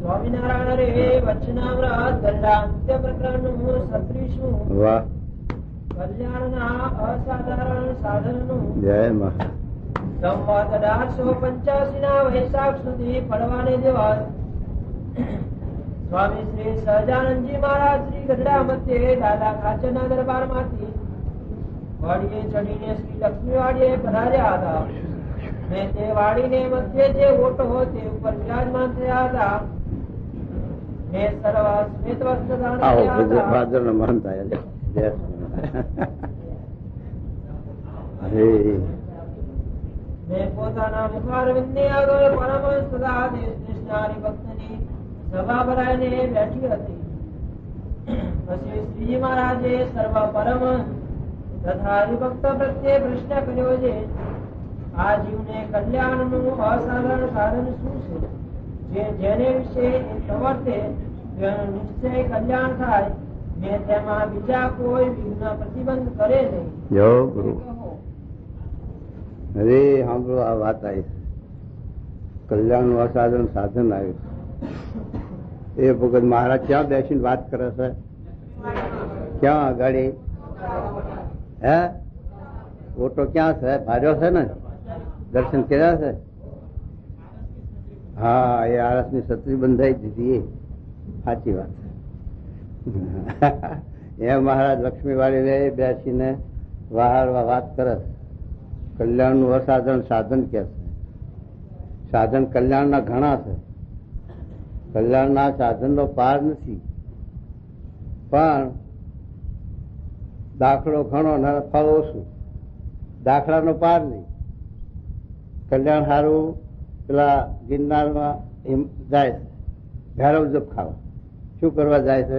સ્વામિનારાયણ રે વચનામૃત ગંડાંત્ય પ્રકરણનું 37. વાહ. કલ્યાણના અસાધારણ સાધનનું જય મા. સંવત 1885 ના વૈશાખ સુધી પડવાને દેવા સ્વામી શ્રી સહજાનંદજી મહારાજ શ્રી ગઢડા મધ્યે દાદા ખાચરના દરબાર માંથી વાડીએ ચડીને શ્રી લક્ષ્મી વાડીએ પધાર્યા હતા. ને તે વાડીને મધ્ય જે ઓટો તે ઉપર વિરાજમાન થયા હતા. ને સર્વ શ્વેત વસ્ત્ર ધારણ કર્યા હતા. ભાદરનો મહંત આયા છે. ને પોતાના મુખારવિંદની આગળ પરમહંસ તથા દેશ દેશના હરિભક્તની સભા ભરાઈને બેઠી હતી. પછી શ્રીજી મહારાજે સર્વ પરમહંસ તથા હરિભક્ત પ્રત્યે પ્રશ્ન કર્યો છે, આ જીવને કલ્યાણનું અસાધારણ સાધન શું છે, જેને વિશે પ્રવર્તે તેનું નિશ્ચય કલ્યાણ થાય ને તેમાં બીજા કોઈ વિઘ્ન પ્રતિબંધ કરે નહીં. જો ગુરુ અરે સાંભળો, આ વાત આવી કલ્યાણ નું અસાધારણ સાધન આવ્યું. એ ભગત મહારાજ ક્યાં બેસીને વાત કરે છે? ક્યાં આગળ? હે ઓટો ક્યાં છે? ભાર્યો છે ને? દર્શન કર્યા છે? હા, એ આરસ ની છત્રી બંધાઈ દીધી. એ સાચી વાત. એ મહારાજ લક્ષ્મીવાળી બેસીને વાહારવા વાત કરે. કલ્યાણ નું અસાધારણ સાધન કે છે. સાધન કલ્યાણના ઘણા છે. કલ્યાણના સાધનનો પાર નથી, પણ દાખલો ઘણો ને ફળ ઓછું. દાખલાનો પાર નહીં. કલ્યાણ સારું પેલા ગિરનારમાં જાય છે ભૈરવ જપ ખાવા. શું કરવા જાય છે?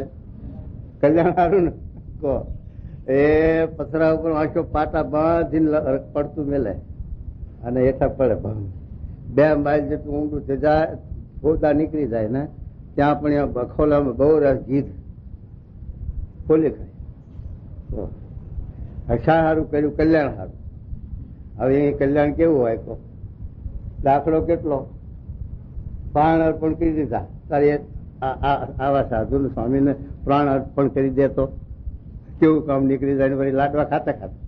કલ્યાણ સારું ને કહો. એ પથરા ઉપર આંખો પાટા બાંધીને પડતું મેલે અને હેઠા પડે. 2 માઇલ જેટલું ઊંડું તે જાય, ગોદા નીકળી જાય ને ત્યાં પણ બખોલામાં બહુ રસ ગીધ ખોલી ખાય. શા સારું કર્યું? કલ્યાણ સારું. હવે એ કલ્યાણ કેવું હોય કહો? દાખલો કેટલો? પ્રાણ અર્પણ કરી દીધા. તારે આવા સાધુ સ્વામીને પ્રાણ અર્પણ કરી દે તો કેવું કામ નીકળી જાય? વળી લાડવા ખાતા ખાતા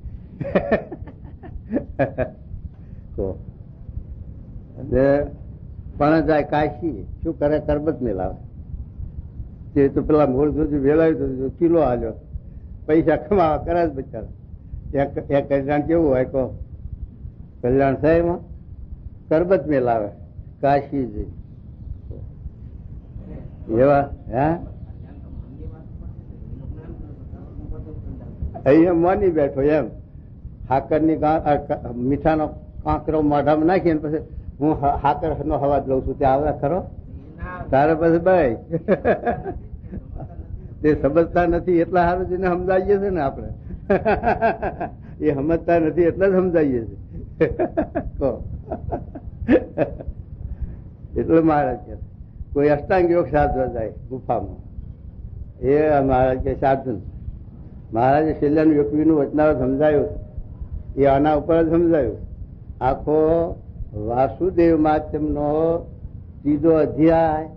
પણ જાય કાશી. શું કરે? કરબત મેલાવે. તે તો પેલા મૂળ સુધી વેલાવ્યું કિલો હાલ્યો, પૈસા કમાવા કરે જ બચારા. એ કલ્યાણ કેવું હોય કહો? કલ્યાણ થાય એમાં કરબત મેલાવે કાશી જઈ એવા. હે અહીંયા માની બેઠો એમ હાકર ની મીઠાનો કાંકરો મોઢામાં નાખીને પછી હું હાકર નો હવાજ લઉં છું ત્યાં આવે ખરો? તારે પછી ભાઈ તે સમજતા નથી એટલા સારું જેને સમજાવીએ છે ને આપણે. એ સમજતા નથી એટલે જ સમજાવીએ છીએ. એટલે મહારાજ કે કોઈ અષ્ટાંગ યોગ સાધવા જાય ગુફામાં, એ મહારાજ કે સાધન. મહારાજે શૈલ્યાનું યોગવીનું વચનાવત સમજાયું. એ આના ઉપર જ સમજાયું. આખો વાસુદેવ માધ્યમનો 3જો અધ્યાય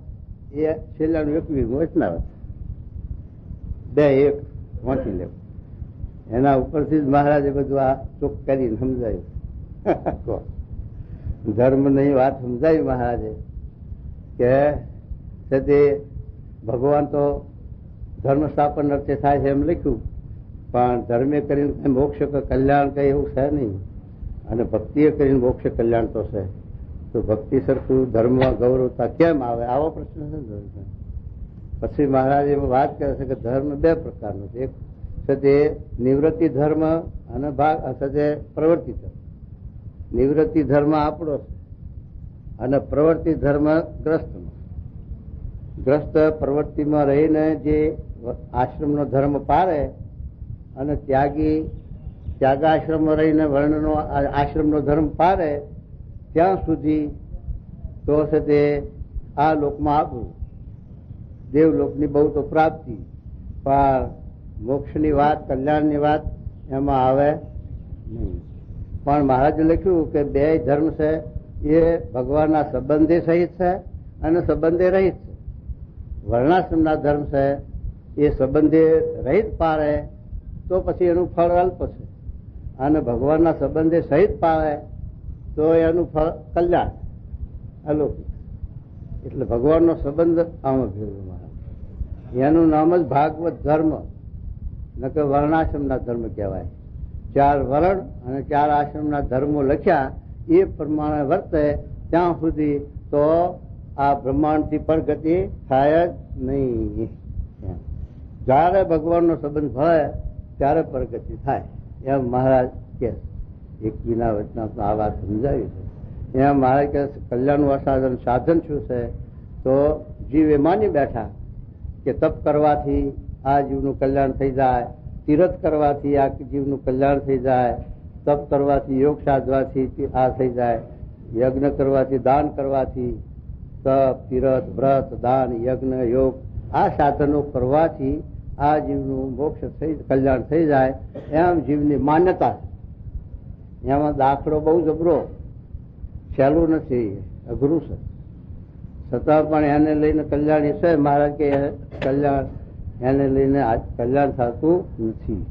એ શૈલ્યાનું યોગવીનું વચનાવત 2:1 વાંચી લેવું. એના ઉપરથી જ મહારાજે બધું આ ચોક કરીને સમજાયું. ધર્મ ની વાત સમજાવી મહારાજે કે તે ભગવાન તો ધર્મ સ્થાપન અર્થે થાય છે એમ લખ્યું, પણ ધર્મે કરીને મોક્ષ કલ્યાણ કઈ એવું છે નહીં, અને ભક્તિએ કરીને મોક્ષ કલ્યાણ તો છે. તો ભક્તિ સરખું ધર્મમાં ગૌરવતા કેમ આવે? આવો પ્રશ્ન છે. પછી મહારાજ એમાં વાત કરે છે કે ધર્મ 2 પ્રકારનો છે. એક છે તે નિવૃત્તિ ધર્મ અને ભાગ છે પ્રવૃત્તિ ધર્મ. નિવૃત્તિ ધર્મ આપણો છે અને પ્રવૃત્તિ ધર્મ ગ્રસ્તનો. ગ્રસ્ત પ્રવૃત્તિમાં રહીને જે આશ્રમનો ધર્મ પારે અને ત્યાગાશ્રમમાં રહીને વર્ણનો આશ્રમનો ધર્મ પારે ત્યાં સુધી તો છે તે આ લોકમાં આપવું. દેવલોકની બહુ તો પ્રાપ્તિ, પણ મોક્ષની વાત, કલ્યાણની વાત એમાં આવે નહીં. પણ મહારાજે લખ્યું કે 2 ધર્મ છે એ ભગવાનના સંબંધે સહિત છે અને સંબંધે રહિત છે. વર્ણાશ્રમના ધર્મ છે એ સંબંધે રહિત પાળે તો પછી એનું ફળ અલ્પ છે, અને ભગવાનના સંબંધે સહિત પાળે તો એનું ફળ કલ્યાણ અલૌકિક. એટલે ભગવાનનો સંબંધ આમાં ભેગો. એનું નામ જ ભાગવત ધર્મ, નકર વર્ણાશ્રમના ધર્મ કહેવાય. 4 વર્ણ અને 4 આશ્રમના ધર્મો લખ્યા એ પ્રમાણે વર્તે ત્યાં સુધી તો આ બ્રહ્માંડથી પરગતિ થાય જ નહીં. જયારે ભગવાનનો સંબંધ ભળે ત્યારે પરગતિ થાય એમ મહારાજ કે એકવીના વચના આ વાત સમજાવી છે. એમ મહારાજ કે કલ્યાણનું અસાધન સાધન શું છે? તો જીવ એ માની બેઠા કે તપ કરવાથી આ જીવનું કલ્યાણ થઈ જાય, તીરથ કરવાથી આ જીવનું કલ્યાણ થઈ જાય, તપ કરવાથી યોગ સાધવાથી આ થઈ જાય, યજ્ઞ કરવાથી દાન કરવાથી, તપ તીરથ વ્રત દાન યજ્ઞ યોગ આ સાધનો કરવાથી આ જીવનું મોક્ષ થઈ કલ્યાણ થઈ જાય એમ જીવની માન્યતા. એમાં દાખલો બહુ જબરો, સહેલું નથી, અઘરું છે. છતાં પણ એને લઈને કલ્યાણ છે. મહારાજ કે કલ્યાણ એને લઈને કલ્યાણ થતું નથી.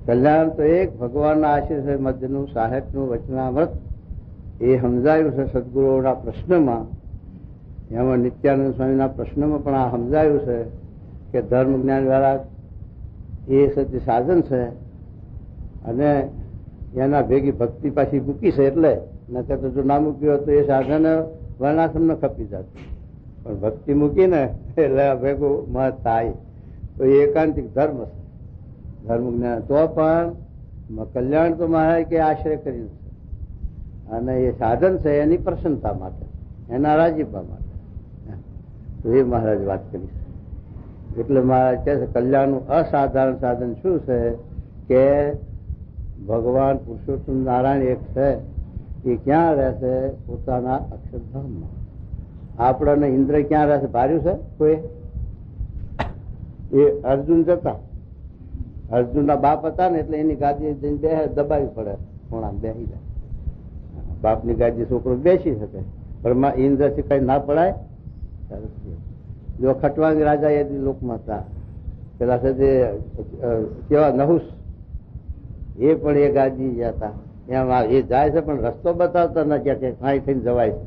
કલ્યાણ તો એક ભગવાનના આશીર્વાદ મધ્યનું સાહેબનું વચનામૃત એ સમજાયું છે સદગુરુઓના પ્રશ્નમાં. એમાં નિત્યાનંદ સ્વામીના પ્રશ્નમાં પણ આ સમજાયું છે કે ધર્મ જ્ઞાન વાળા એ સત્ય સાધન છે, અને એના ભેગી ભક્તિ પાછી મૂકી છે. એટલે નકર તો જો ના મૂક્યું તો એ સાધન વર્ણાશ્રમ ખપી જતું, પણ ભક્તિ મૂકીને એટલે ભેગું મત થાય. તો એ એકાંતિક ધર્મ છે, ધર્મ જ્ઞાન. તો પણ કલ્યાણ તો મહારાજ કે આશ્રય કર્યું છે, અને એ સાધન છે એની પ્રસન્નતા માટે, એના રાજીપા માટે. તો એ મહારાજ વાત કરી છે. એટલે મહારાજ કહે છે કલ્યાણનું અસાધારણ સાધન શું છે કે ભગવાન પુરુષોત્તમ નારાયણ એક છે, એ ક્યાં રહેશે? પોતાના અક્ષરધામમાં. આપણને ઇન્દ્ર ક્યાં રહેશે? ભાર્યું છે કોઈ? એ અર્જુન જતા, અર્જુનના બાપ હતા ને એટલે એની ગાદી જઈને દબાવી પડે, ખૂણામાં બેસી જાય. બાપની ગાદી છોકરો બેસી શકે, પણ ઇન્દ્રથી કઈ ના પડાય. જો ખટવાંગ રાજા એ લોકમાં હતા પેલા છે કેવા નહુસ, એ પણ એ ગાદી હતા. એમ એ જાય છે પણ રસ્તો બતાવતા ન કે કાંઈ થઈને જવાય છે,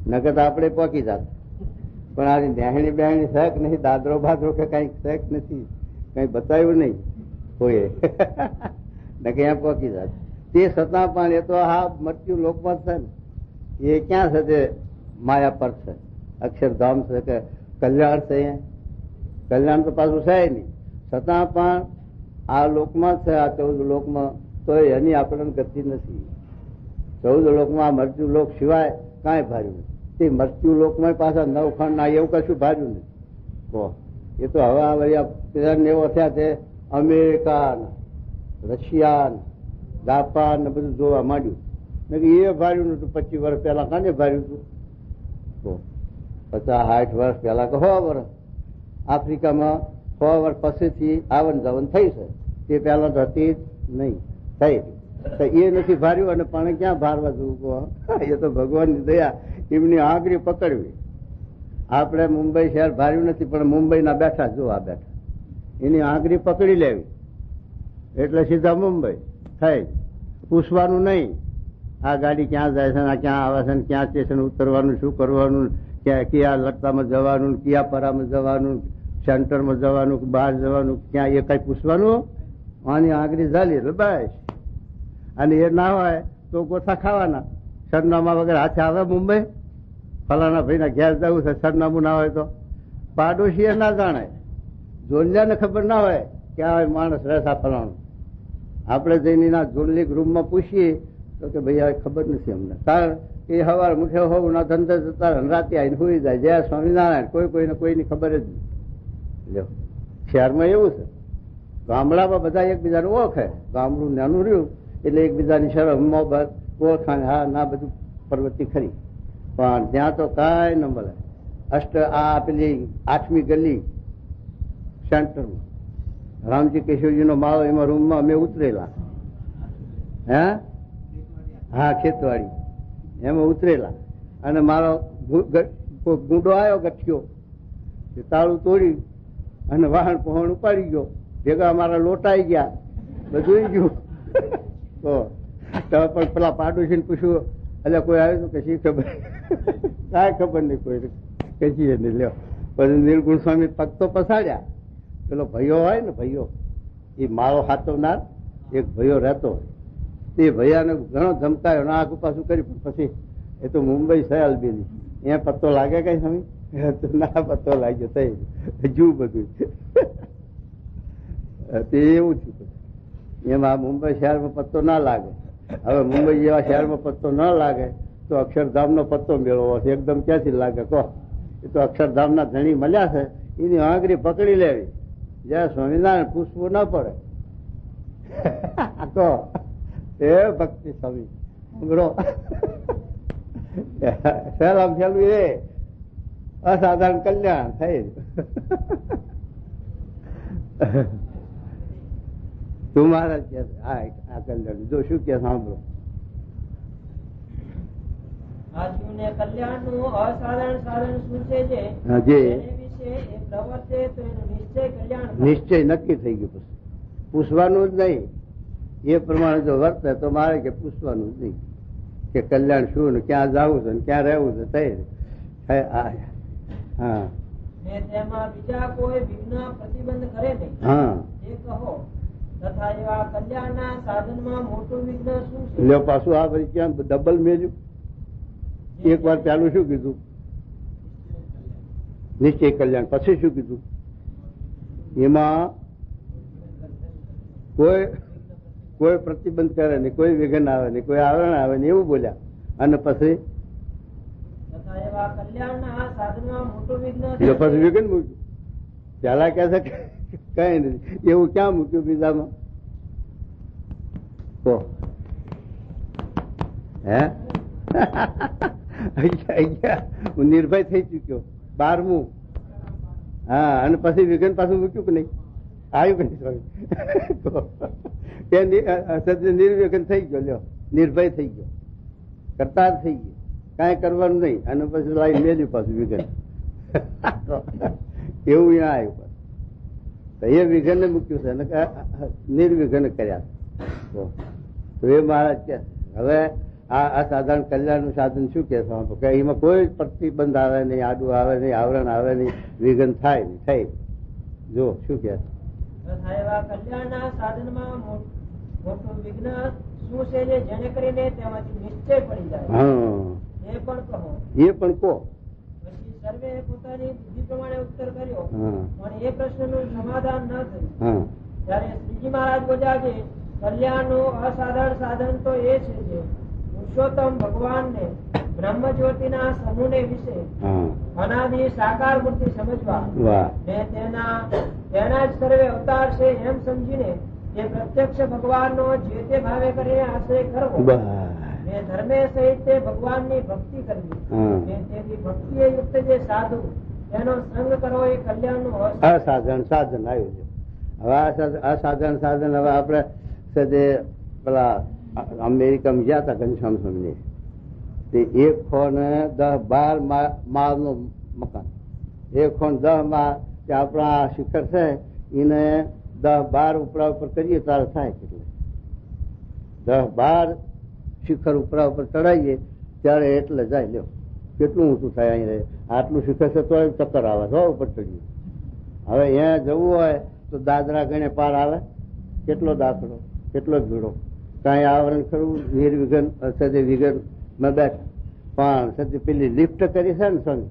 નગર આપણે પહોંચી જાત. પણ આ નેહણી બેહણી શેક નહીં, દાદરો બાદરો કે કઈ શેક નથી, કઈ બતાવ્યું નહીં કોઈએ, ને ક્યાં પહોંચી જાત. તે છતાં પણ એ તો હા મૃત્યુ લોકમાં છે ને, એ ક્યાં છે? તે માયા પર છે, અક્ષરધામ છે કે કલ્યાણ છે. કલ્યાણ તો પાછું છે નહીં, છતાં પણ આ લોકમાં છે, આ 14 લોકમાં. તો એની આપણને ગતિ નથી. 14 લોકમાં આ મૃત્યુ લોક સિવાય કાંઈ ભાર્યું નથી. તે મૃત્યુ લોકમાં પાછા 9 ખંડ ના એવું કશું ભાર્યું નથી. એ તો હવે એવો થયા છે અમેરિકા, રશિયા, જાપાન ને બધું જોવા માંડ્યું. એ ભાર્યું નતું 25 વર્ષ પહેલા. કાને ભાર્યું હતું? 50-60 વર્ષ પહેલા કે 100 વર્ષ. આફ્રિકામાં 100 વર્ષ પછીથી આવન જાવન થઈ છે, તે પહેલા તો હતી જ નહીં થઈ. એ નથી ભાર્યું, અને પણ ક્યાં ભારવા જવું? એ તો ભગવાનની દયા, એમની આંગળી પકડવી. આપણે મુંબઈ શહેર ભાર્યું નથી, પણ મુંબઈના બેઠા જોવા બેઠા, એની આંગળી પકડી લેવી એટલે સીધા મુંબઈ થઈ. પૂછવાનું નહીં આ ગાડી ક્યાં જાય છે, આ ક્યાં આવે છે, ક્યાં સ્ટેશન ઉતરવાનું, શું કરવાનું, કયા લટ્ટામાં જવાનું, કયા પરામાં જવાનું, સેન્ટરમાં જવાનું, બહાર જવાનું, ક્યાં, એ કઈ પૂછવાનું? આની આંગળી ઝાલી એટલે બસ. અને એ ના હોય તો ગોથા ખાવાના. સરનામા વગર હાથે આવે મુંબઈ? ફલાણા ભાઈના ઘેર જવું છે, સરનામું ના હોય તો પાડોશી એ ના જાણે, જોલિયાને ખબર ના હોય કે આ માણસ રહેતા ફલાણું. આપણે જઈને ના જોડલી રૂમમાં પૂછીએ તો કે ભાઈ હવે ખબર નથી અમને. કારણ એ સવારે મુઠે હોવું ના ધંધે જતા રાતે આવીને સુઈ જાય. જય સ્વામિનારાયણ, કોઈને કોઈની ખબર જ નહીં. શહેરમાં એવું છે, ગામડામાં બધા એકબીજાને ઓળખે. ગામડું નાનું રહ્યું એટલે એકબીજાની શરમ મોહબત ઓળખાણ હા ના બધું પ્રવૃત્તિ ખરી. પણ ત્યાં તો કાંઈ ન મળે. આ પેલી 8મી ગલી સેન્ટરમાં રામજી કેશવજીનો માળો, એમાં રૂમમાં અમે ઉતરેલા. હા ખેતવાડી, એમાં ઉતરેલા. અને મારો ગુંડો આવ્યો ગઠિયો, તાળું તોડી અને વાહન પહોણ ઉપાડી ગયો. ભેગા અમારા લોટાઈ ગયા, બધું ગયું. તો પણ પેલા પાડોશીને પૂછ્યું, એટલે કોઈ આવ્યું કે શી ખબર? કાંઈ ખબર નહીં કોઈ કશી નહીં. લ્યો પછી નિર્ગુણ સ્વામી પગ તો પસાડ્યા. પેલો ભયો હોય ને, ભયો એ માળો હાથવનાર એક ભયો રહેતો હોય, તે ભૈયાને ઘણો ધમકાયો, ના આગુ પાછું કરી. પછી એ તો મુંબઈ છે અલબેલી, અહીંયા પત્તો લાગે કઈ સ્વામી? ના પત્તો લાગ્યો થઈ જુ બધું. તે એવું થયું. એમાં મુંબઈ શહેરમાં પત્તો ના લાગે. હવે મુંબઈ જેવા શહેરમાં પત્તો ના લાગે તો અક્ષરધામનો પત્તો મેળવો છે. એકદમ ક્યાંથી લાગે કહો? એ તો અક્ષરધામના ધણી મળ્યા છે, એની આંગળી પકડી લેવી. જ્યાં સ્વામિનારાયણ પૂછવું ના પડે. કહો એ ભક્તિ સ્વામી સાંભળો. સહેલામ સહેલું એ અસાધારણ કલ્યાણ થઈ. તું મારા આ કલ્યાણ જો શું કે સાંભળો. કલ્યાણનું અસાધારણ સાધન શું છે જે વિશે પ્રવર્તે તો એનું નિશ્ચય કલ્યાણ, નિશ્ચય નક્કી થઈ ગયું. પછી પૂછવાનું જ નહીં. એ પ્રમાણે જો વર્તે તો મારે કે પૂછવાનું જ નહીં કે કલ્યાણ શું ને ક્યાં જવું છે ને ક્યાં રહેવું છે. થઈ હા. તેમાં બીજા કોઈ વિઘ્ન પ્રતિબંધ કરે નહીં. હા એ કહો તથા એવા કલ્યાણના સાધનમાં મોટું વિઘ્ન શું છે? લ્યો પાછું આ પછી ક્યાં ડબલ મેલ્યું. એક વાર પેલું શું કીધું? નિશ્ચય કલ્યાણ. પછી શું કીધું? એમાં કોઈ પ્રતિબંધ કરે નહીં, કોઈ વિઘ્ન આવે નહીં, કોઈ આવરણ આવે નહીં, એવું બોલ્યા. અને પછી પછી વિઘ્ન મૂક્યું. પેલા કે છે કઈ નથી, એવું ક્યાં મૂક્યું બીજામાં? તો હે હું નિર્ભય થઈ ચુક્યો. 12મું. હા, અને પછી વિઘ્ન પાછું મૂક્યું કે નહીં? આવ્યું કે નહીં સ્વામી? નિર્વિઘ્ન થઈ ગયો. લ્યો નિર્ભય થઈ ગયો, કરતા થઈ ગયો, કાંઈ કરવાનું નહીં. અને પછી લાઈ મેલ્યું પાછું વિઘ્ન. એવું અહીંયા આવ્યું. તો એ વિઘ્ન મૂક્યું છે અને નિર્વિઘ્ન કર્યા. તો એ મહારાજ કે હવે આ સાધારણ કલ્યાણ નું સાધન શું કે એમાં કોઈ પ્રતિબંધ આવે નહીં, આડું આવે નહીં, આવરણ આવે નહીં, વિઘ્ન થાય નહીં. થઈ જો શું કે કલ્યાણના સાધનમાં મોટું વિઘ્ન શું છે જેને કરીને તેમાંથી નિશ્ચય પડી જાય. એ પણ કહો. એ પણ કહો. પછી સર્વે પોતાની બુદ્ધિ પ્રમાણે ઉત્તર કર્યો, પણ એ પ્રશ્નનું સમાધાન ન થયું. ત્યારે શ્રીજી મહારાજ બોલ્યા કે કલ્યાણનું અસાધારણ સાધન તો એ છે જે પુરુષોત્તમ ભગવાનને બ્રહ્મ જ્યોતિના સમૂહને વિશે અનાદિ સાકાર મૂર્તિ સમજવા ને તેના જ સર્વે અવતાર છે એમ સમજીને એ પ્રત્યક્ષ ભગવાનનો જે તે ભાવે કરીને આશ્રય કરવો ને ધર્મે સહિત તે ભગવાનની ભક્તિ કરવી ને તેની ભક્તિએ યુક્ત જે સાધુ એનો સંગ કરવો એ કલ્યાણનું અસાધારણ સાધન આવ્યું છે. હવે આ સાધારણ સાધન હવે આપણે પેલા અમેરિકામાં ગયા હતા ઘનશ્યામ સ્વામી, તે 1 ખોન 10-12 માળનું મકાન, 1 ખોન 10 માળ. આપણા શિખર છે એને 10-12 ઉપરા ઉપર કરીએ તારે થાય કેટલે? 10-12 શિખર ઉપરા ઉપર ચડાવીએ ત્યારે એટલે જાય. લ્યો કેટલું ઊંચું થાય અહીં રહે. આટલું શિખર છે તો ચક્કર આવે છો ઉપર ચડીએ. હવે અહીંયા જવું હોય તો દાદરા ગણે પાર આવે. કેટલો દાખલો, કેટલો ભીડો. કાંઈ આવરણ કરવું નિર્વિઘ્ન સદે વિઘ્ન માં બેઠા. પણ સદે પેલી લિફ્ટ કરી છે ને સ્વામી,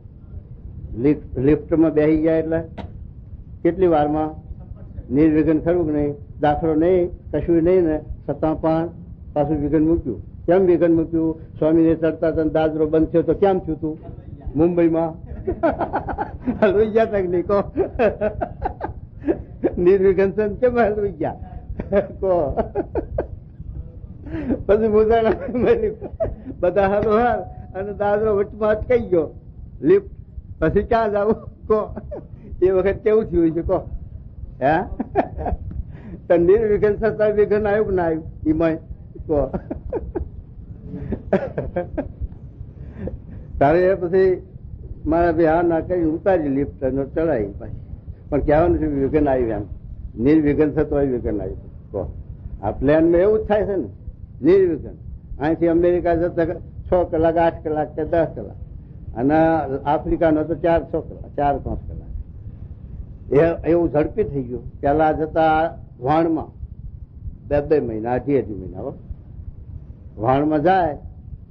લિફ્ટમાં બેસી ગયા એટલે કેટલી વારમાં નિર્વિઘ્ન ખરું કે નહીં? દાખલો નહીં, કશું નહીં ને છતાં પણ પાછું વિઘ્ન મૂક્યું. કેમ વિઘ્ન મૂક્યું? સ્વામીને ચડતા હતા દાદરો બંધ થયો તો કેમ થયું તું? મુંબઈમાં હલવાઈ ગયા તક નહીં કહો? નિર્વિઘ્ન છે કેમ હલવાઈ ગયા કહો? પછી મુદાણા બધા હાલો હાર અને દાદરો વચમાં અટકાઈ ગયો લિફ્ટ. પછી ક્યાં જવું કહો? એ વખત કેવું થયું છે કહો? હે તો નિર્વિઘ્ન છતાં વિઘ્ન આવ્યું કે ના આવ્યું? એમાં કહો તારે પછી મારા ભાઈ હા ના કરી ઉતારી લિફ્ટ ચડાવી પાછી. પણ કહેવાનું છે વિઘન આવ્યું, એમ નિર્વિઘન થતો હોય વિઘન આવ્યું. તો આ પ્લેનમાં એવું જ થાય છે ને, નિર્વિઘન. અહીંથી અમેરિકા જતા 6 કલાક 8 કલાક કે 10 કલાક, અને આફ્રિકાનો તો 4-5 કલાક. એવું ઝડપી થઈ ગયું. પેલા જતા વાણમાં 2 મહિના 2.5 મહિના વાણમાં જાય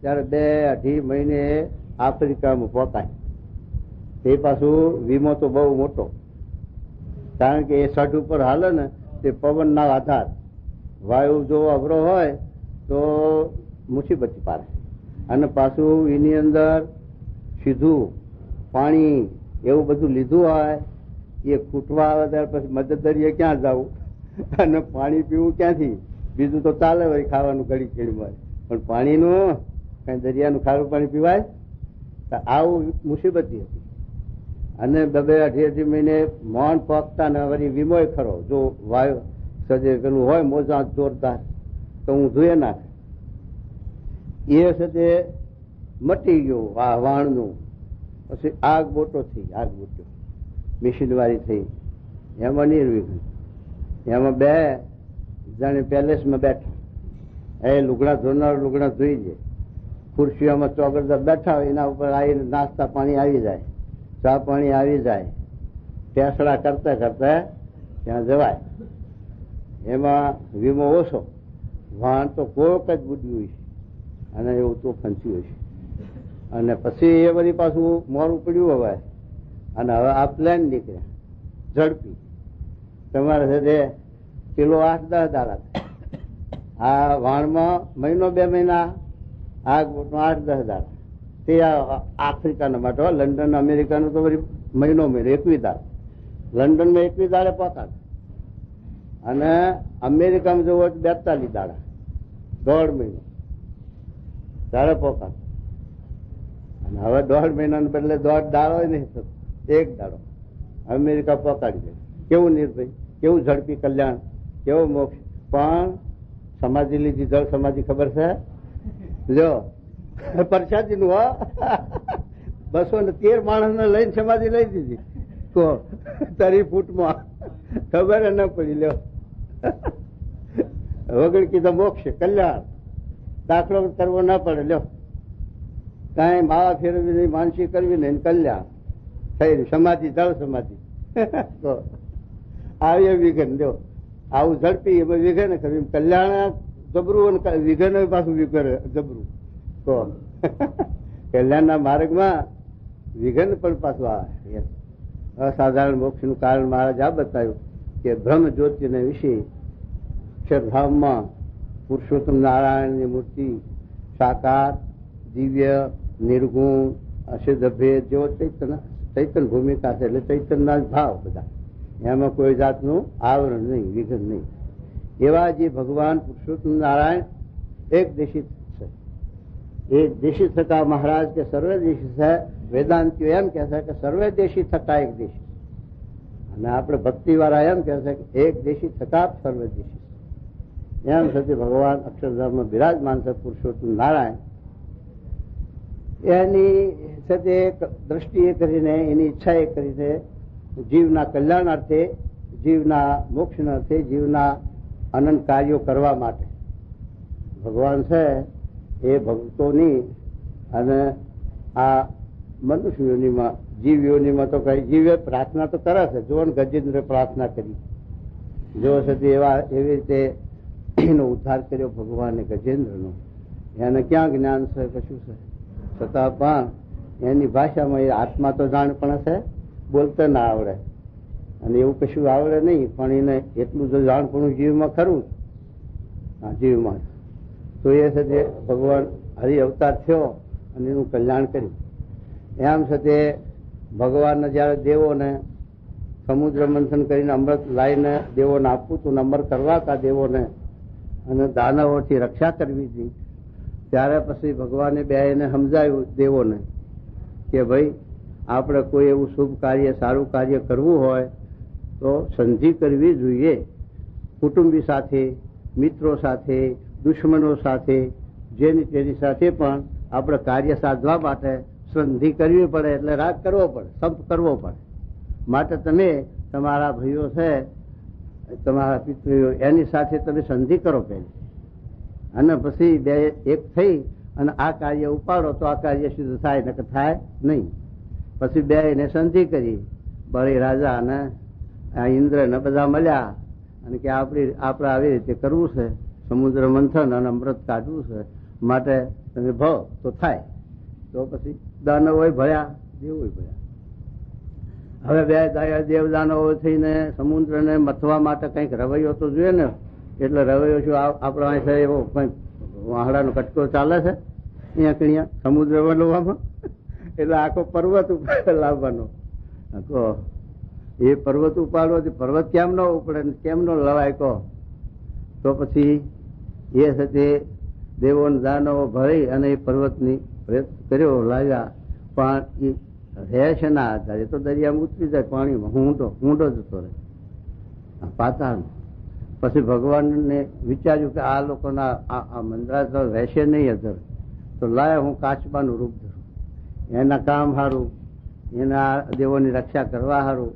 ત્યારે 2-2.5 મહિને આફ્રિકામાં પહોંચાય. તે પાછું વીમો તો બહુ મોટો, કારણ કે એ સઢ ઉપર હાલે ને તે પવનના આધાર, વાયુ જો અવરો હોય તો મુસીબત પાડે. અને પાછું એની અંદર સીધું પાણી એવું બધું લીધું હોય, એ ખૂટવા આવે ત્યાર પછી મદદરીએ ક્યાં જવું અને પાણી પીવું ક્યાંથી? બીજું તો ચાલે હોય ખાવાનું ઘડી ઘડીમાં, પણ પાણીનું કઈ દરિયાનું ખારું પાણી પીવાય? આવું મુસીબતી હતી. અને 2-2.5 મહિને મોન પકતા ને વળી વીમો ખરો. જો વાયુ સજે પેલું હોય મોજા જોરદાર તો હું ધોઈ નાખે. એ સાથે મટી ગયું આ વાણનું. પછી આગ બોટો થઈ, આગ બોટો મિશીન વાળી થઈ. એમાં નિર્વિઘન. એમાં 2 જાણે પેલેસમાં બેઠા, એ લુગડા ધોનાર લુગડા ધોઈ જાય, ખુરશીઓમાં ચોગરદાર બેઠા હોય, એના ઉપર આવીને નાસ્તા પાણી આવી જાય, ચા પાણી આવી જાય, ટેસડા કરતા કરતા ત્યાં જવાય. એમાં વીમો ઓછો, વાહન તો કોક જ બુડ્યું છે અને એવું તો ફંચ્યું છે. અને પછી એ વળી પાછું મોડું પડ્યું હવે, અને હવે આ પ્લેન નીકળ્યા ઝડપી. તમારે સાથે કિલો 8-10 દાડા, આ વાણમાં 1-2 મહિના, આગ 8-10 દાડા. તે આફ્રિકાના માટે, લંડન અમેરિકાનું તો વળી મહિનો 21 દાડા. લંડનમાં 21 દાડે પહોંચાડે, અને અમેરિકામાં જવો 42 દાડા, 1.5 મહિનો દાડે પહોંચાડે. અને હવે 1.5 મહિનાને બદલે 1.5 દાડો નહીં થતો, 1 દાડો અમેરિકા પહોંચાડી દે. કેવું નિર્ભય, કેવું ઝડપી કલ્યાણ, કેવો મોક્ષ. પણ સમાધિ લીધી, જળ સમાધિ ખબર છે? જો પરસાદી નું 213 માણસને લઈને સમાધિ લઈ દીધી. તો 30 ફૂટમાં ખબર ન પડી. લ્યો વગર કીધા મોક્ષ કલ્યાણ, દાખલો કરવો ના પડે. લ્યો કઈ માવા ફેરવી નહીં, માનસી કરવી નહીં, કલ્યાણ થઈ સમાધિ, જળ સમાધિ. તો આવી વિઘન. લ્યો આવું ઝડપી એમાં વિઘન કર્યું, કલ્યાણ જબરું અને વિઘન પાછું વિઘન જબરું. તો કલ્યાણના માર્ગમાં વિઘન પણ પાછું આવે. અસાધારણ મોક્ષનું કારણ મહારાજ આ બતાવ્યું કે બ્રહ્મ જ્યોતિને વિશે અક્ષરધામમાં પુરુષોત્તમ નારાયણની મૂર્તિ સાકાર, દિવ્ય, નિર્ગુણ, અશુદ્ધ ભેદ જેવો ચૈતન્ય ભૂમિકા છે. એટલે ચૈતન્યના જ ભાવ બધા, એમાં કોઈ જાતનું આવરણ નહીં, વિઘન નહીં. એવા જે ભગવાન પુરુષોત્તમ નારાયણ એક દેશી છે. એ દેશી થતા મહારાજ કે સર્વે દેશી છે. વેદાંતિઓ એમ કહે છે કે સર્વે દેશી થતા એક દેશી, અને આપણે ભક્તિ વાળા એમ કહે છે કે એક દેશી થતા સર્વે દેશી. એમ છતાં ભગવાન અક્ષરધામમાં બિરાજમાન છે પુરુષોત્તમ નારાયણ. એની સાથે દ્રષ્ટિએ કરીને, એની ઈચ્છાએ કરીને જીવના કલ્યાણાર્થે, જીવના મોક્ષના અર્થે, જીવના અનંત કાર્યો કરવા માટે ભગવાન છે એ ભક્તોની અને આ મનુષ્યોનીમાં, જીવયોનીમાં તો કઈ જીવે પ્રાર્થના તો કરે છે. જો ગજેન્દ્ર પ્રાર્થના કરી, જો છે એવી રીતે એનો ઉદ્ધાર કર્યો ભગવાને ગજેન્દ્રનો. એને ક્યાં જ્ઞાન છે, કશું છે, છતાં પણ એની ભાષામાં એ આત્મા તો જાણ પણ છે, બોલતા ના આવડે અને એવું કશું આવડે નહીં, પણ એને એટલું જો જાણપણું જીવમાં ખરું, જીવમાં તો એ છે ભગવાન હરિ અવતાર થયો અને એનું કલ્યાણ કર્યું. એમ છે ભગવાનને જયારે દેવોને સમુદ્ર મંથન કરીને અમૃત લાવીને દેવોને આપવું હતું, અમર કરવા હતા દેવોને, અને દાનવોથી રક્ષા કરવી હતી, ત્યારે પછી ભગવાને બેને સમજાવ્યું દેવોને કે ભાઈ આપણે કોઈ એવું શુભ કાર્ય, સારું કાર્ય કરવું હોય તો સંધિ કરવી જોઈએ. કુટુંબી સાથે, મિત્રો સાથે, દુશ્મનો સાથે, જેની તેની સાથે પણ આપણે કાર્ય સાધવા માટે સંધિ કરવી પડે એટલે રાગ કરવો પડે, સંપ કરવો પડે. માટે તમે તમારા ભાઈઓ છે, તમારા પિતૃઓ, એની સાથે તમે સંધિ કરો પહેલી, અને પછી બે એક થઈ અને આ કાર્ય ઉપાડો તો આ કાર્ય સિદ્ધ થાય, નકર થાય નહીં. પછી બે એને સંધિ કરી, બળી રાજા અને ઇન્દ્ર ને બધા મળ્યા અને કે આપણે આવી રીતે કરવું છે, સમુદ્ર મંથન અને અમૃત કાઢવું છે, માટે તમે ભવ તો થાય. તો પછી દાનવો ભળ્યા, દેવો ભળ્યા. હવે બે દેવ દાનવો થઈને સમુદ્રને મથવા માટે કંઈક રવૈયો તો જોઈએ ને. એટલે રવૈયો શું આપણા અહીં છે એવો કંઈક વાહડાનો કટકો ચાલે છે અહીંયા કણિયા સમુદ્ર વળવામાં, એટલે આખો પર્વત ઉપર લાવવાનો. એ પર્વત ઉપાડવો, પર્વત કેમ ન ઉપડે, કેમ ન લવાય કહો? તો પછી એ છે તે દેવો દાનવો ભળી અને એ પર્વતની પ્રયત્ન કર્યો, લાવ્યા. પણ એ રહે છે ના આધારે તો દરિયામાં ઉતરી જાય, પાણીમાં ઊંડો જતો રહે પાતાળમાં. પછી ભગવાનને વિચાર્યું કે આ લોકોના આ મંદરા તો રહેશે નહીં અધર, તો લાય હું કાચબાનું રૂપ ધરું, એના કામ સારું, એના દેવોની રક્ષા કરવા સારું.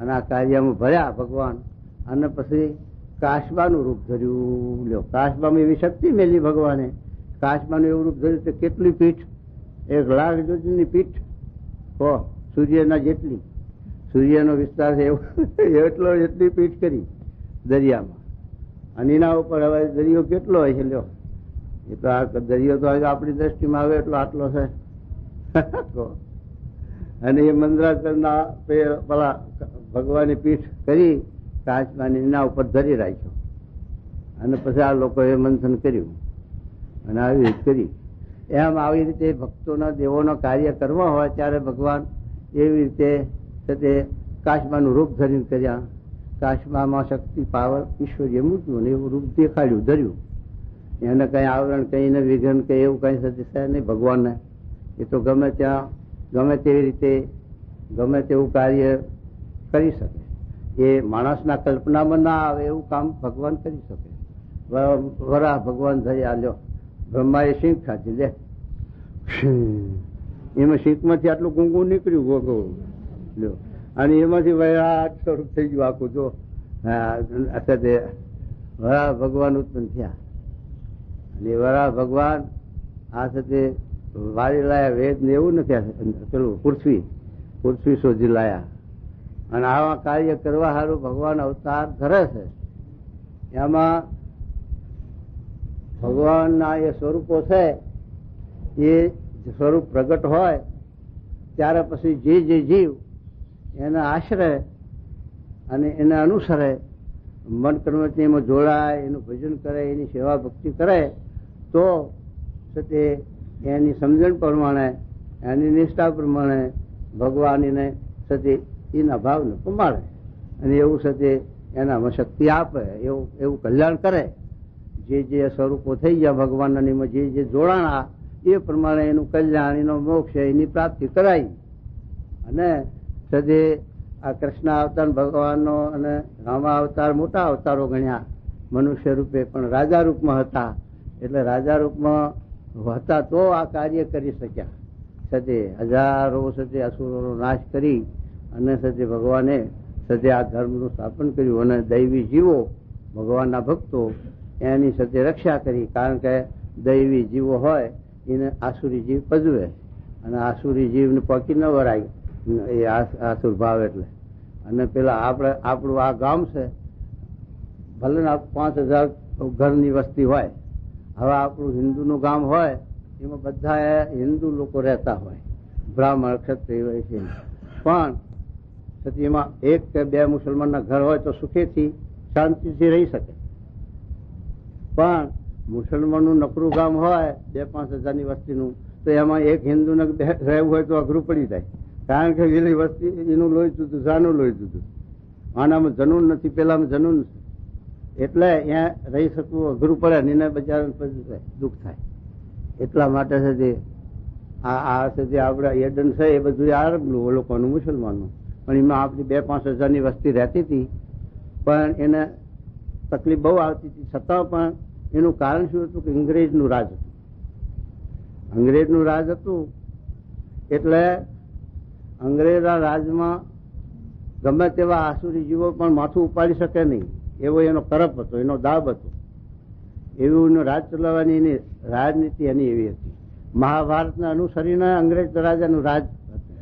અને આ કાર્યમાં ભર્યા ભગવાન, અને પછી કાચબાનું રૂપ ધર્યું. લ્યો, કાચબામાં એવી શક્તિ મેલી ભગવાને. કાચબાનું એવું રૂપ ધર્યું કે કેટલી પીઠ, 1 લાખ જોજની પીઠ, સૂર્યના જેટલી, સૂર્યનો વિસ્તાર છે એટલી પીઠ કરી દરિયામાં. અને એના ઉપર હવે દરિયો કેટલો હોય છે? લ્યો, એ તો આ દરિયો તો આપણી દ્રષ્ટિમાં આવે એટલો આટલો છે. અને એ મંદરાચરના પેલા ભગવાનની પીઠ કરી કાચબાની એના ઉપર ધરી રાખ્યો. અને પછી આ લોકોએ મંથન કર્યું અને આવી રીતે કરી. એમ આવી રીતે ભક્તોના દેવોનો કાર્ય કરવા હોય ત્યારે ભગવાન એવી રીતે તે કાચબાનું રૂપ ધરીને કર્યા. કાચબામાં શક્તિ, પાવર, ઈશ્વરીય મૂક્યું ને એવું રૂપ દેખાડ્યું, ધર્યું. એને કઈ આવરણ, કઈ ને વિઘન, કઈ એવું કઈ છે નહીં ભગવાનને. એ તો ગમે ત્યાં ગમે તેવી રીતે ગમે તેવું કાર્ય કરી શકે. એ માણસના કલ્પનામાં ના આવે એવું કામ ભગવાન કરી શકે. વરાહ ભગવાન ધર્યા. લ્યો, બ્રહ્માએ શીંખ ખાધી, લે એમાં શીંખમાંથી આટલું ગુંગુ નીકળ્યું, ગોગો લ્યો, અને એમાંથી વરાહ સ્વરૂપ થઈ ગયું આખું. જો વરાહ ભગવાન ઉત્પન્ન થયા. અને વરાહ ભગવાન આ સાથે વાળી લાયા, વેદ ને એવું નથી, પેલું પૃથ્વી શોધી લાયા. અને આવા કાર્ય કરવા સારું ભગવાન અવતાર ધરે છે. એમાં ભગવાનના એ સ્વરૂપો છે, એ સ્વરૂપ પ્રગટ હોય ત્યારે પછી જે જીવ એના આશરે અને એને અનુસરે, મન કર્મથી એમાં જોડાય, એનું ભજન કરે, એની સેવા ભક્તિ કરે, તો તે એની સમજણ પ્રમાણે, એની નિષ્ઠા પ્રમાણે ભગવાન એને સતી એના ભાવને પમાડે અને એવું સતે એનામાં શક્તિ આપે, એવું કલ્યાણ કરે. જે સ્વરૂપો થઈ ગયા ભગવાનના નિયમમાં, જે જોડાણા એ પ્રમાણે એનું કલ્યાણ, એનો મોક્ષ, એની પ્રાપ્તિ કરાઈ. અને સદે આ કૃષ્ણ અવતાર ભગવાનનો અને રામા અવતાર મોટા અવતારો ગણ્યા. મનુષ્ય રૂપે પણ રાજા રૂપમાં હતા. એટલે રાજા રૂપમાં હતા તો આ કાર્ય કરી શક્યા. સદે હજારો સદે અસુરોનો નાશ કરી અને સદે ભગવાને સદે આ ધર્મનું સ્થાપન કર્યું. અને દૈવી જીવો, ભગવાનના ભક્તો, એની સાથે રક્ષા કરી. કારણ કે દૈવી જીવો હોય એને આસુરી જીવ પજવે, અને આસુરી જીવને પકી ન વરાય એ આસુર ભાવ. એટલે અને પેલા આપણું આ ગામ છે, ભલે 5000 ઘરની વસ્તી હોય. હવે આપણું હિન્દુનું ગામ હોય, એમાં બધા હિન્દુ લોકો રહેતા હોય, બ્રાહ્મણ, ક્ષત્રિય હોય છે. પણ એમાં 1 કે 2 મુસલમાનના ઘર હોય તો સુખેથી શાંતિથી રહી શકે. પણ મુસલમાનનું નકરું ગામ હોય 2-5 હજારની વસ્તીનું, તો એમાં એક હિન્દુને રહેવું હોય તો અઘરું પડી જાય. કારણ કે પેલી વસ્તી એનું લોહી જુદું, જાનું લોહી જુદું. આનામાં જનૂન નથી, પેલામાં જનૂન છે. એટલે અહીંયા રહી શકવું અઘરું પડે ને, એને બજાર દુઃખ થાય. એટલા માટે છે જે આ છે જે આપણે એડન છે એ બધું આરબનું લોકોનું, મુસલમાનનું. પણ એમાં આપણી 2-5 હજારની વસ્તી રહેતી હતી, પણ એને તકલીફ બહુ આવતી હતી. છતાં પણ એનું કારણ શું હતું કે અંગ્રેજનું રાજ હતું. અંગ્રેજનું રાજ હતું એટલે અંગ્રેજના રાજમાં ગમે તેવા આસુરી જીવો પણ માથું ઉપાડી શકે નહીં એવો એનો કરપ હતો, એનો દાબ હતો. એવું રાજ ચલાવવાની એની રાજનીતિ એની એવી હતી. મહાભારતને અનુસરીને અંગ્રેજ રાજાનું રાજ હતું.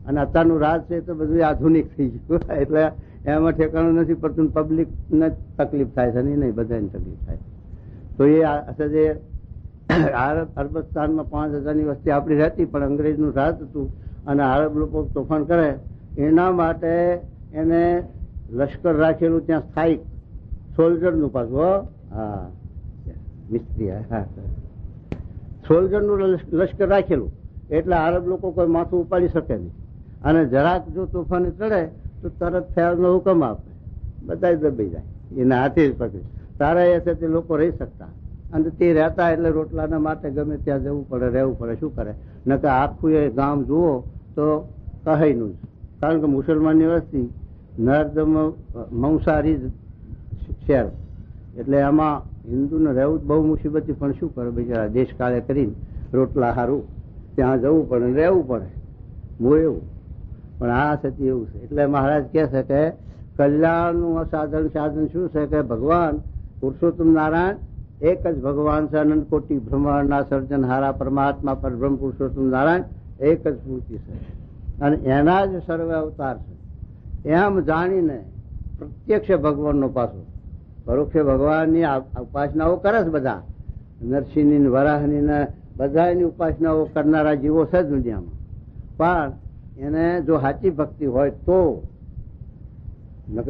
અને અત્યારનું રાજ છે તો બધું આધુનિક થઈ ગયું, એટલે એમાં ઠેકાણું નથી પડતું. પબ્લિકને તકલીફ થાય છે નહીં, બધાને તકલીફ થાય. તો એ જે અરબસ્તાનમાં 5,000ની વસ્તી આપણી રહેતી, પણ અંગ્રેજનું રાજ હતું અને આરબ લોકો તોફાન કરે એના માટે એને લશ્કર રાખેલું ત્યાં સ્થાયિક સોલ્જરનું પાછું. હા, મિસ્ત્રી. હા, સોલ્જરનું લશ્કર રાખેલું એટલે આરબ લોકો કોઈ માથું ઉપાડી શકે નહીં. અને જરાક જો તોફાની ચડે તો તરત ફેરનો હુકમ આપે, બધા દબાઈ જાય, એના હાથે જ પકડી. તારા એ છે તે લોકો રહી શકતા, અને તે રહેતા એટલે રોટલાના માટે ગમે ત્યાં જવું પડે, રહેવું પડે. શું કરે? નકર આખું એ ગામ જુઓ તો કહાઈનું જ. કારણ કે મુસલમાનની વસ્તી નર્દમ મંસાહારી શહેર, એટલે એમાં હિન્દુને રહેવું બહુ મુસીબતી. પણ શું કરે બિચારા, દેશ કાળે કરીને રોટલા સારું ત્યાં જવું પડે, રહેવું પડે. હું એવું પણ આ સતી એવું છે. એટલે મહારાજ કહે છે કે કલ્યાણનું સાધન શું છે કે ભગવાન પુરુષોત્તમ નારાયણ એક જ ભગવાન છે. અનંત કોટી બ્રહ્માંડના સર્જનહારા પરમાત્મા પર બ્રહ્મ પુરુષોત્તમ નારાયણ એક જ મૂર્તિ છે અને એના જ સર્વે અવતાર છે. એમ જાણીને પ્રત્યક્ષ ભગવાનનો પાછો પરોક્ષ ભગવાનની ઉપાસનાઓ કરે છે બધા. નરસિંહની, વરાહની ને બધાની ઉપાસનાઓ કરનારા જીવો છે દુનિયામાં. પણ એને જો સાચી ભક્તિ હોય તો,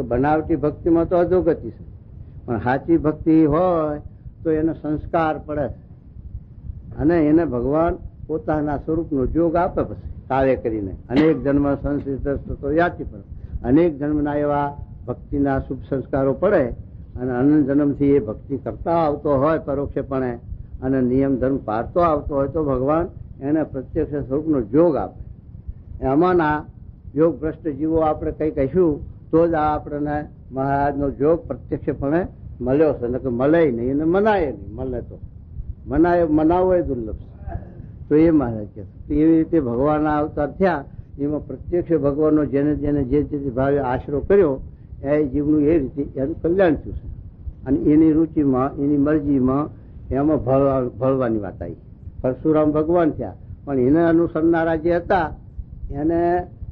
બનાવટી ભક્તિમાં તો અધોગતિ છે, પણ સાચી ભક્તિ હોય તો એને સંસ્કાર પડે અને એને ભગવાન પોતાના સ્વરૂપનો જોગ આપે. પછી કાર્ય કરીને અનેક જન્મ સંસ્કૃત તો યાચી પડે, અનેક જન્મના એવા ભક્તિના શુભ સંસ્કારો પડે અને અનંત જન્મથી એ ભક્તિ કરતા આવતો હોય પરોક્ષપણે અને નિયમ ધર્મ પાળતો આવતો હોય તો ભગવાન એને પ્રત્યક્ષ સ્વરૂપનો જોગ આપે. એમાંના યોગ ભ્રષ્ટ જીવો આપણે કઈ કહીશું તો જ આ આપણને મહારાજનો જોગ પ્રત્યક્ષપણે મળ્યો છે. કે મળે નહીં અને મનાય નહીં. મળે તો મનાવો એ દુર્લભ છે. તો એ મહારાજ કહે છે એવી રીતે ભગવાનના અવતાર થયા. એમાં પ્રત્યક્ષ ભગવાનનો જેને જેને જે ભાવે આશરો કર્યો એ જીવનું એ રીતે એનું કલ્યાણ થયું છે. અને એની રુચિમાં, એની મરજીમાં એમાં ભળવાની વાત આવી. પરશુરામ ભગવાન થયા, પણ એને અનુસરનારા જે હતા એને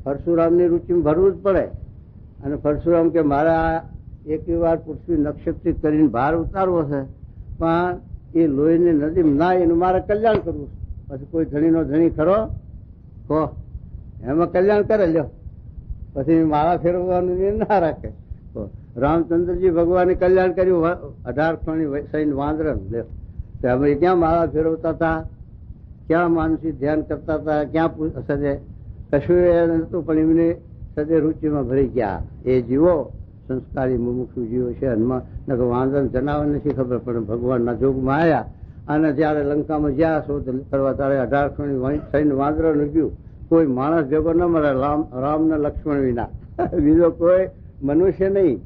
પરશુરામની રુચિમાં ભરવું જ પડે. અને પરશુરામ કે મારા એક વાર પૃથ્વી નક્ષત્રિત કરીને ભાર ઉતારવો છે, પણ એ લોહીની નદી ના, એનું મારે કલ્યાણ કરવું. પછી કોઈ ધણીનો ધણી ખરો કહો, એમાં કલ્યાણ કરે લ્યો, પછી માળા ફેરવવાનું ના રાખે. રામચંદ્રજી ભગવાને કલ્યાણ કર્યું 18 ખણી સૈન્ય વાંદરણ લ્યો, તો અમે ક્યાં માળા ફેરવતા હતા, ક્યાં માનસિક ધ્યાન કરતા હતા, ક્યાં સજે કશું એ નતું. પણ એમને સજે રુચિમાં ભરી ગયા એ જીવો, સંસ્કારી મુમુક્ષુ જીવો છે. વાંદરણ જનાવર નથી ખબર, પણ ભગવાનના જોગમાં આવ્યા. અને જયારે લંકામાં જ્યાં શોધ કરવા ત્યારે 18 ખણી સૈન્ય વાંદરણ ગયું. કોઈ માણસ ભેગો ન મળે રામ ને લક્ષ્મણ વિના, બીજો કોઈ મનુષ્ય નહીં.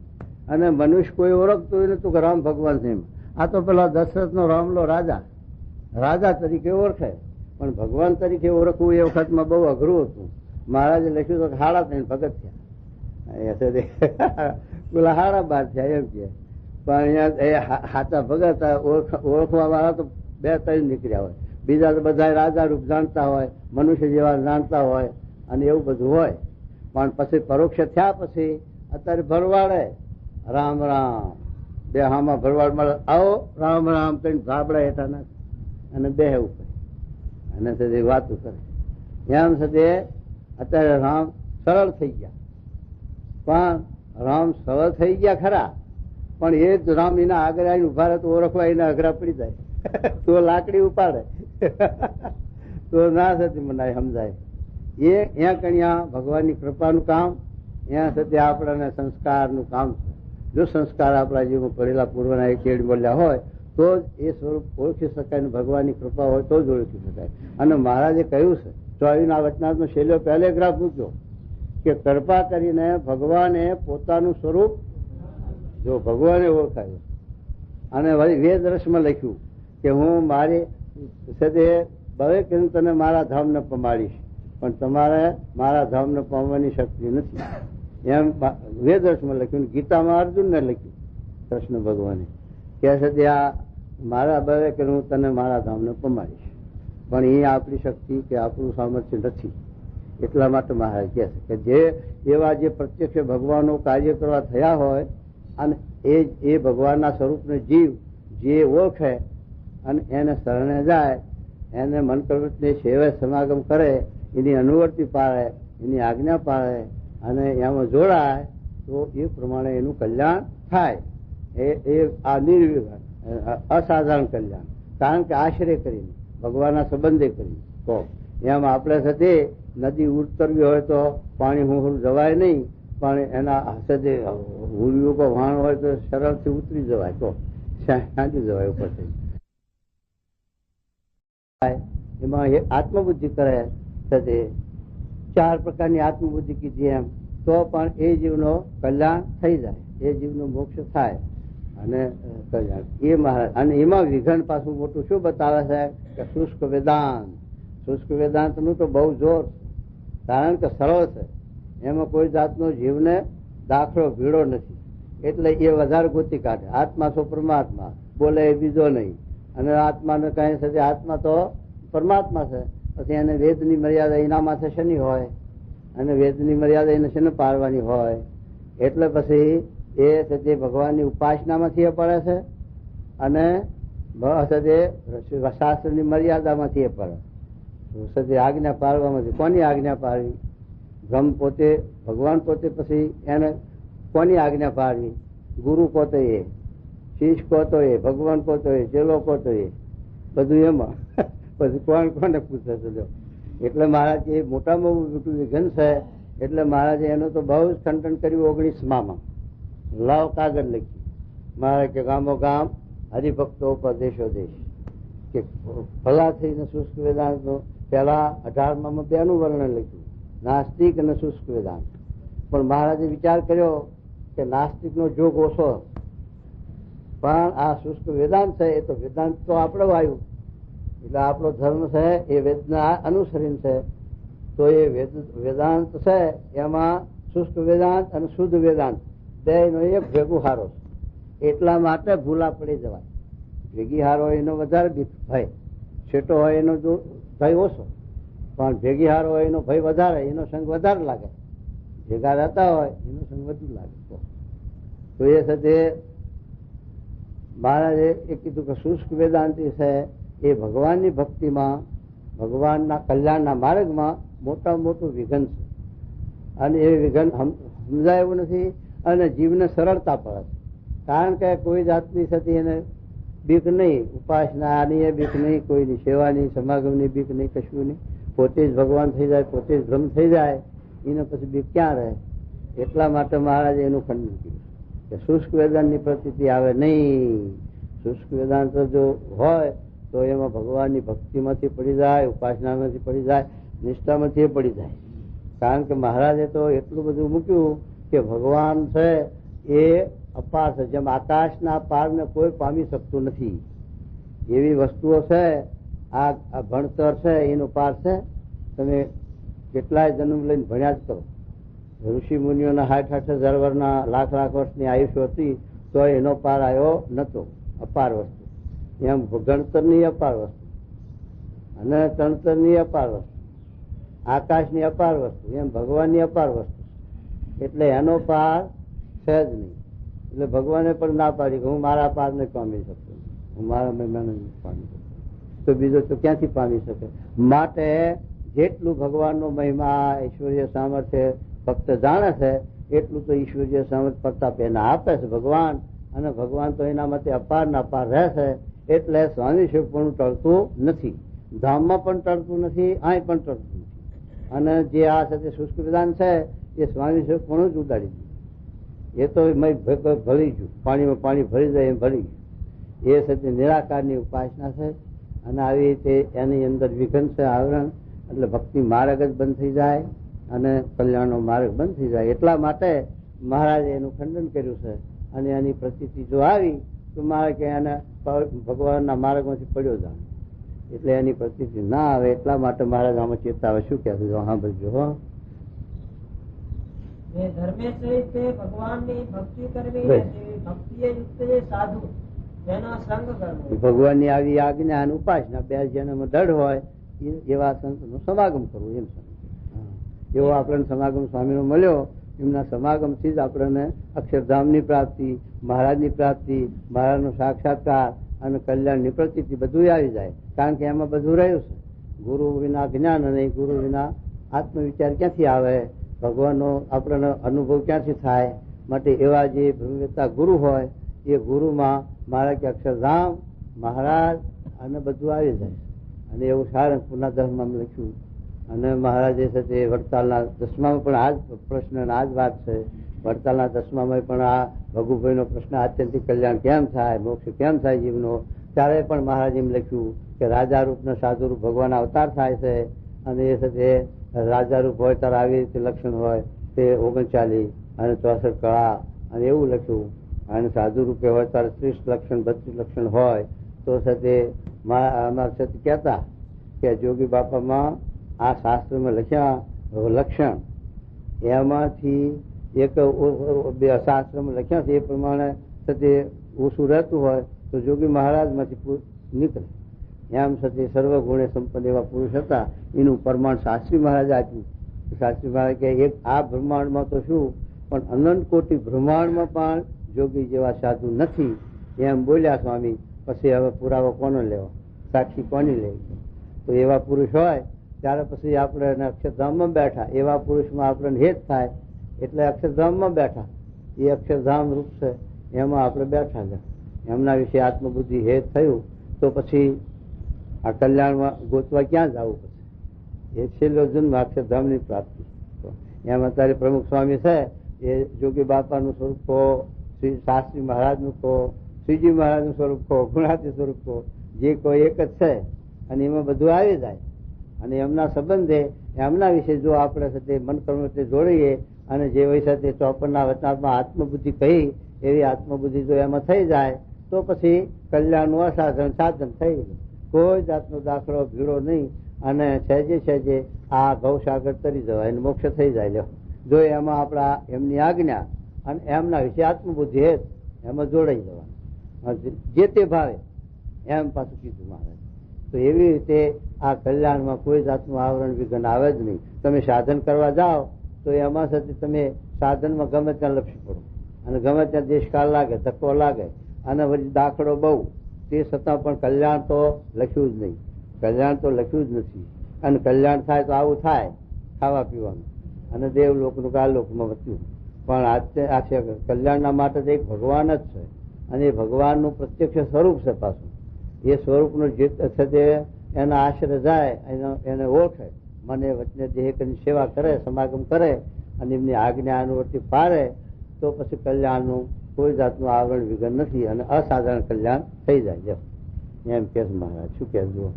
અને મનુષ્ય કોઈ ઓળખતું નતું કે રામ ભગવાન છે. આ તો પેલા દશરથનો રામલો રાજા તરીકે ઓળખે, પણ ભગવાન તરીકે ઓળખવું એ વખતમાં બહુ અઘરું હતું. મહારાજે લખ્યું તો 3.5 ભગત થયા, પેલા 12.5 થયા એમ કે. પણ અહીંયા સાચા ભગત ઓળખવા વાળા તો 2-3 નીકળ્યા હોય. બીજા તો બધા રાજા રૂપ જાણતા હોય, મનુષ્ય જેવા જાણતા હોય અને એવું બધું હોય. પણ પછી પરોક્ષ થયા પછી અત્યારે ભરવાડે રામ રામ બે હામાં ભરવાડ મળે, આવો રામ રામ કઈ ધાબડા હેઠા નાખે અને બે ઉપર અને સદે વાતું કરે. એમ સદે અત્યારે રામ સરળ થઈ ગયા. પણ રામ સરળ થઈ ગયા ખરા, પણ એ જ રામ એના આગળ આવીને ઉભા રહે તો ઓળખવા એના અઘરા પડી જાય. તો લાકડી ઉપાડે તો ના થતી મનાય સમજાય. એ ત્યાં કણ્યા ભગવાનની કૃપાનું કામ, ત્યાં સુધી આપણને સંસ્કારનું કામ છે. જો સંસ્કાર આપણા જીવમાં પડેલા પૂર્વના એક કેડ બોલ્યા હોય તો જ એ સ્વરૂપ ઓળખી શકાય, ને ભગવાનની કૃપા હોય તો જ ઓળખી શકાય. અને મહારાજે કહ્યું છે 24ના વચનાત્મનો છેલ્લો પેરેગ્રાફ મૂક્યો કે કૃપા કરીને ભગવાને પોતાનું સ્વરૂપ જો ભગવાને ઓળખાયું. અને વેદ રસમાં લખ્યું કે હું મારી સાથે ભવે કે તને મારા ધામને પમાડીશ. પણ તમારે મારા ધામને પામવાની શક્તિ નથી. એમ વેદર્શમાં લખ્યું, ગીતામાં અર્જુનને લખ્યું. કૃષ્ણ ભગવાને કહે છે ત્યાં મારા બરે કે હું તને મારા ધામને પમાડીશ, પણ એ આપણી શક્તિ કે આપણું સામર્થ્ય નથી. એટલા માટે મહારાજ કહે છે કે જે એવા જે પ્રત્યક્ષ ભગવાનનું કાર્ય કરવા થયા હોય અને એ ભગવાનના સ્વરૂપને જીવ જે ઓળખે અને એને શરણે જાય, એને મન પ્રવૃત્તિની સેવે સમાગમ કરે, એની અનુવર્તિ પાડે, એની આજ્ઞા પાડે અને એમાં જોડાય તો એ પ્રમાણે એનું કલ્યાણ થાય. એ આ નિર્વિઘ્ન અસાધારણ કલ્યાણ. કારણ કે આશ્રય કરીને ભગવાનના સંબંધે કરીને તો એમ આપણે સાથે નદી ઉતરવી હોય તો પાણી હું જવાય નહીં, પણ એના હશે હુરિયો કો વાણ હોય તો સરળથી ઉતરી જવાય, તો શાંતિ જવાય ઉપરથી. એમાં આત્મબુદ્ધિ કરે છે, 4 પ્રકારની આત્મબુદ્ધિ કીધી એમ, તો પણ એ જીવનો કલ્યાણ થઈ જાય, એ જીવનો મોક્ષ થાય અને કલ્યાણ એ મહારાજ. અને એમાં વિઘન પાછું મોટું શું બતાવે છે કે શુષ્ક વેદાંત. શુષ્ક વેદાંતનું તો બહુ જોર, કારણ કે સરળ છે, એમાં કોઈ જાતનો જીવને દાખલો ભીડો નથી, એટલે એ વધારે ગોતી કાઢે. આત્મા તો પરમાત્મા બોલે એ બીજો નહીં, અને આત્માને કહે છે આત્મા તો પરમાત્મા છે, પછી એને વેદની મર્યાદા એના માથે શની હોય, અને વેદની મર્યાદા એને શેને પાડવાની હોય, એટલે પછી એ તે ભગવાનની ઉપાસનામાંથી એ પડે છે અને શાસ્ત્રની મર્યાદામાંથી એ પડે. આજ્ઞા પાડવામાંથી કોની આજ્ઞા પાડવી? બ્રહ્મ પોતે, ભગવાન પોતે, પછી એને કોની આજ્ઞા પાડવી? ગુરુ કોતો એ, શિષ્ય કોતો એ, ભગવાન કોતો એ, ચેલો કોતો એ, બધું એમાં પછી કોને પૂછે છે? એટલે મહારાજ એ મોટામાં મોટું વિઘન છે. એટલે મહારાજે એનું તો બહુ જ ખંડન કર્યું. 19માં લાવ કાગળ લખી મહારાજ કે ગામો ગામ હરિભક્તો પર દેશો દેશ, કે ભલા થઈને શુષ્ક વેદાંત. પેલા 18માં 2નું વર્ણન લખ્યું, નાસ્તિક અને શુષ્ક વેદાંત. પણ મહારાજે વિચાર કર્યો કે નાસ્તિક નો જોગ ઓછો, પણ આ શુષ્ક વેદાંત છે એ તો વેદાંત તો આપણે આવ્યું, એટલે આપણો ધર્મ છે એ વેદના અનુસરીને છે. તો એ વેદાંત છે એમાં શુષ્ક વેદાંત અને શુદ્ધ વેદાંત બે નો એક ભેગું હારો છે. એટલા માટે ભૂલા પડી જવાય. ભેગી હારો એનો વધારે ભય, છેટો હોય એનો ભય ઓછો, પણ ભેગી હારો હોય એનો ભય વધારે, એનો સંગ વધારે લાગે. ભેગા રહેતા હોય એનો સંગ વધુ લાગે. તો એ સાથે મહારાજે એ કીધું કે શુષ્ક વેદાંતિ છે એ ભગવાનની ભક્તિમાં, ભગવાનના કલ્યાણના માર્ગમાં મોટામાં મોટું વિઘન છે. અને એ વિઘન સમજાય એવું નથી, અને જીવને સરળતા પડે છે. કારણ કે કોઈ જાતની થતી એને બીક નહીં, ઉપાસનાની એ બીક નહીં, કોઈની સેવાની સમાગમની બીક નહીં, કશું નહીં. પોતે જ ભગવાન થઈ જાય, પોતે જ બ્રહ્મ થઈ જાય, એને પછી બીક ક્યાં રહે? એટલા માટે મહારાજે એનું ખંડન કર્યું કે શુષ્ક વેદાંતની પ્રતીતિ આવે નહીં. શુષ્ક વેદાંત જો હોય તો એમાં ભગવાનની ભક્તિમાંથી પડી જાય, ઉપાસનામાંથી પડી જાય, નિષ્ઠામાંથી પડી જાય. કારણ કે મહારાજે તો એટલું બધું મૂક્યું કે ભગવાન છે એ અપાર છે, જેમ આકાશના પારને કોઈ પામી શકતું નથી એવી વસ્તુઓ છે. આ ભણતર છે એનો પાર છે. તમે કેટલાય જન્મ લઈને ભણ્યા જ કરો. ઋષિ મુનિઓના 60,000 વર્ષના લાખ વર્ષની આયુષ્ય હતી તો એનો પાર આવ્યો નતો. અપાર વસ્તુ, એમ ગણતરની અપાર વસ્તુ અને તણતરની અપાર વસ્તુ, આકાશની અપાર વસ્તુ, એમ ભગવાનની અપાર વસ્તુ. એટલે એનો પાર છે જ નહીં. એટલે ભગવાને પણ ના પાડી કે હું મારા પાર નહીં પામી શકતો, હું મારા મહિમાને નહીં પામી શકતો, તો બીજો તો ક્યાંથી પામી શકે? માટે જેટલું ભગવાનનો મહિમા, ઈશ્વરીય સામર્થ્ય ફક્ત જાણે છે એટલું તો ઈશ્વરીય સામર્થ્ય પ્રતાપ એને આપે છે ભગવાન. અને ભગવાન તો એના માટે અપાર ના અપાર રહે છે. એટલે સ્વામી શિવ પણ ટળતું નથી, ધામમાં પણ ટળતું નથી, અહીં પણ ટળતું નથી. અને જે આ સાથે શુષ્ક વિધાન છે એ સ્વામી શિવ પણ જ ઉડાડી દીધું. એ તો ભળી ગયું, પાણીમાં પાણી ભરી જાય એમ ભરી ગયું. એ સાથે નિરાકારની ઉપાસના છે. અને આવી રીતે એની અંદર વિઘન છે, આવરણ. એટલે ભક્તિ માર્ગ જ બંધ થઈ જાય અને કલ્યાણનો માર્ગ બંધ થઈ જાય. એટલા માટે મહારાજે એનું ખંડન કર્યું છે. અને એની પ્રતીતિ જો આવી તો મારે કે એને ભગવાનના માર્ગમાંથી પડ્યો જાણ. એટલે એની પ્રતિતિ ના આવે એટલા માટે મહારાજ આમાં ચેતાવે. શું કહે છે સાંભળજો. હો ધર્મે સહિત ભગવાનની ભક્તિ કરવી, ભક્તિએ યુક્ત જે સાધુ તેનો સંગ કરવો. ભગવાનની આવી આજ્ઞા અને ઉપાસના બે જેનામાં દઢ હોય એવા સંતનો સમાગમ કરવો. એમ એવો આપણને સમાગમ સ્વામીનો મળ્યો, એમના સમાગમથી જ આપણને અક્ષરધામની પ્રાપ્તિ, મહારાજની પ્રાપ્તિ, મહારાજનો સાક્ષાત્કાર અને કલ્યાણની પ્રતીતિ બધું આવી જાય. કારણ કે એમાં બધું રહ્યું છે. ગુરુ વિના જ્ઞાન અને ગુરુ વિના આત્મવિચાર ક્યાંથી આવે? ભગવાનનો આપણને અનુભવ ક્યાંથી થાય? માટે એવા જે બ્રહ્મવેત્તા ગુરુ હોય એ ગુરુમાં મારા કે અક્ષરધામ, મહારાજ અને બધું આવી જાય. અને એવું સારંગપુરના દસમાં લખ્યું. અને મહારાજે સાથે વડતાલના દસમામાં પણ આ જ પ્રશ્ન આ જ વાત છે. વડતાલના દસમામાં પણ આ ભગુભાઈનો પ્રશ્ન આત્યંતિક કલ્યાણ કેમ થાય, મોક્ષ કેમ થાય જીવનો, ત્યારે પણ મહારાજ એમ લખ્યું કે રાજા રૂપ ને સાધુ રૂપ ભગવાન અવતાર થાય છે. અને એ સાથે રાજા રૂપ હોય ત્યારે આવી રીતે લક્ષણ હોય તે 39 અને 64 કળા અને એવું લખ્યું. અને સાધુ રૂપે હોય ત્યારે 30 લક્ષણ 32 લક્ષણ હોય તો સાથે અમારા સાથે કહેતા કે જોગી બાપામાં આ શાસ્ત્રમાં લખ્યા લક્ષણ એમાંથી એક શાસ્ત્રમાં લખ્યા છે એ પ્રમાણે સાથે ઓછું રહેતું હોય તો જોગી મહારાજ માંથી નીકળે. એમ સાથે સર્વ ગુણે સંપન્ન એવા પુરુષ હતા. એનું પ્રમાણ શાસ્ત્રી મહારાજ આપ્યું. શાસ્ત્રી મહારાજ કે એક આ બ્રહ્માંડમાં તો શું પણ અનંત કોટી બ્રહ્માંડમાં પણ જોગી જેવા સાધુ નથી એમ બોલ્યા સ્વામી. પછી હવે પુરાવો કોનો લેવો, સાક્ષી કોની લેવી? તો એવા પુરુષ હોય ત્યારે પછી આપણે અક્ષરધામમાં બેઠા. એવા પુરુષમાં આપણને હેત થાય એટલે અક્ષરધામમાં બેઠા. એ અક્ષરધામ રૂપ છે એમાં આપણે બેઠા છે. એમના વિશે આત્મબુદ્ધિ હેત થયું તો પછી આ કલ્યાણમાં ગોતવા ક્યાં જવું? પછી એ છેલ્લો જન્મ અક્ષરધામની પ્રાપ્તિ. એમ અત્યારે પ્રમુખ સ્વામી છે એ જોગી બાપાનું સ્વરૂપ કહો, શ્રી શાસ્ત્રી મહારાજનું કહો, શ્રીજી મહારાજનું સ્વરૂપ કહો, ગુણાતી સ્વરૂપ કહો, જે કોઈ એક જ છે. અને એમાં બધું આવી જાય. અને એમના સંબંધે એમના વિશે જો આપણે સાથે મન કર્મ જોડીએ અને જે હોય સાથે 54ના વચનાત્મા આત્મબુદ્ધિ કહી એવી આત્મબુદ્ધિ જો એમાં થઈ જાય તો પછી કલ્યાણનું અસાધન સાધન થઈ જાય. કોઈ જાતનો દાખલો ભીડો નહીં અને સહેજે આ ગૌસાગર તરી જવાય અને મોક્ષ થઈ જાય. જો એમાં આપણા એમની આજ્ઞા અને એમના વિશે આત્મબુદ્ધિ હેત એમાં જોડાઈ જવાનું જે તે ભાવે એમ પાછું કીધું મહારાજ. તો એવી રીતે આ કલ્યાણમાં કોઈ જાતનું આવરણ વિઘ્ન આવે જ નહીં. તમે સાધન કરવા જાઓ તો એમાં સાથે તમે સાધનમાં ગમે ત્યાં લપસી પડો અને ગમે ત્યાં દેશકાળ લાગે, ધક્કો લાગે અને પછી દાખલો બહુ, તે છતાં પણ કલ્યાણ તો લખ્યું જ નહીં. કલ્યાણ તો લખ્યું જ નથી. અને કલ્યાણ થાય તો આવું થાય, ખાવા પીવાનું અને દેવલોકનું કાળલોકમાં વધ્યું. પણ આ કલ્યાણના માટે એક ભગવાન જ છે અને એ ભગવાનનું પ્રત્યક્ષ સ્વરૂપ છે. પાછું એ સ્વરૂપનો જે છે એના આશરે જાય, એને ઓળખે, મને વચને દેહ કરીને સેવા કરે, સમાગમ કરે અને એમની આજ્ઞા અનુવર્તી પાડે તો પછી કલ્યાણનું કોઈ જાતનું આવરણ વિઘન નથી અને અસાધારણ કલ્યાણ થઈ જાય. એમ કે મહારાજ. શું કહેજો?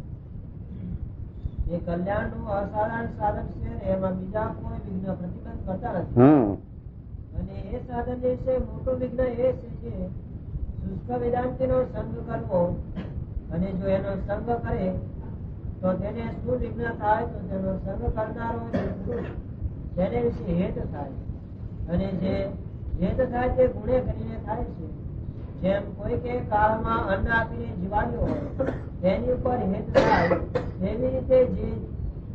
એ કલ્યાણનું અસાધારણ સાધન છે, એમાં બીજા કોઈ વિઘ્ન પ્રતિબંધ કરતા નથી. અને એ સાધન જે છે મોટું વિઘ્ન એ છે કે શુષ્ક વેદાંતિનો સંગ કરવો. અને જો એનો સંગ કરે તો તેને શું વિઘ્ન થાય? તો તેનો સંગ કરનારો તેને વિશે હેત થાય. અને જે હેત થાય તે ગુણે કરીને થાય છે. જેમ કોઈ કે કાળમાં અન્ન આપીને જીવાડ્યો હોય તેની ઉપર હેત થાય, તેવી રીતે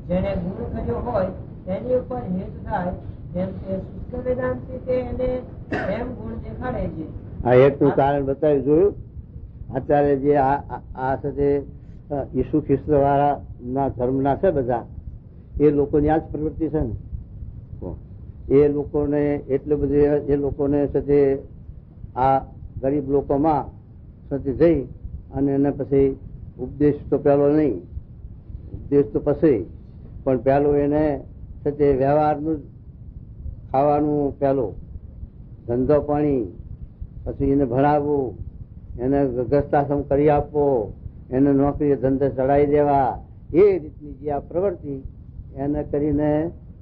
જેને ગુણ કર્યો હોય તેની ઉપર હેત થાય. જેમ કે શુષ્ક વેદાંતિ તે એને એમ ગુણ દેખાડે છે. આ હેતનું કારણ બતાવી જોયું. અત્યારે જે આ સાથે ઈસુ ખ્રિસ્ત વાળા ના ધર્મના છે બધા, એ લોકોની આ જ પ્રવૃત્તિ છે ને. એ લોકોને એટલે બધી એ લોકોને સાથે આ ગરીબ લોકોમાં સાથે જઈ અને એને પછી ઉપદેશ તો પેલો નહીં, ઉપદેશ તો પછી પણ પેલું એને સાથે વ્યવહારનું ખાવાનું, પેલું ધંધો પાણી, પછી એને ભણાવવું, એને ગ્રસ્તાશ્રમ કરી આપવો, એને નોકરી ધંધે ચડાવી દેવા, એ રીતની જે આ પ્રવૃત્તિ એને કરીને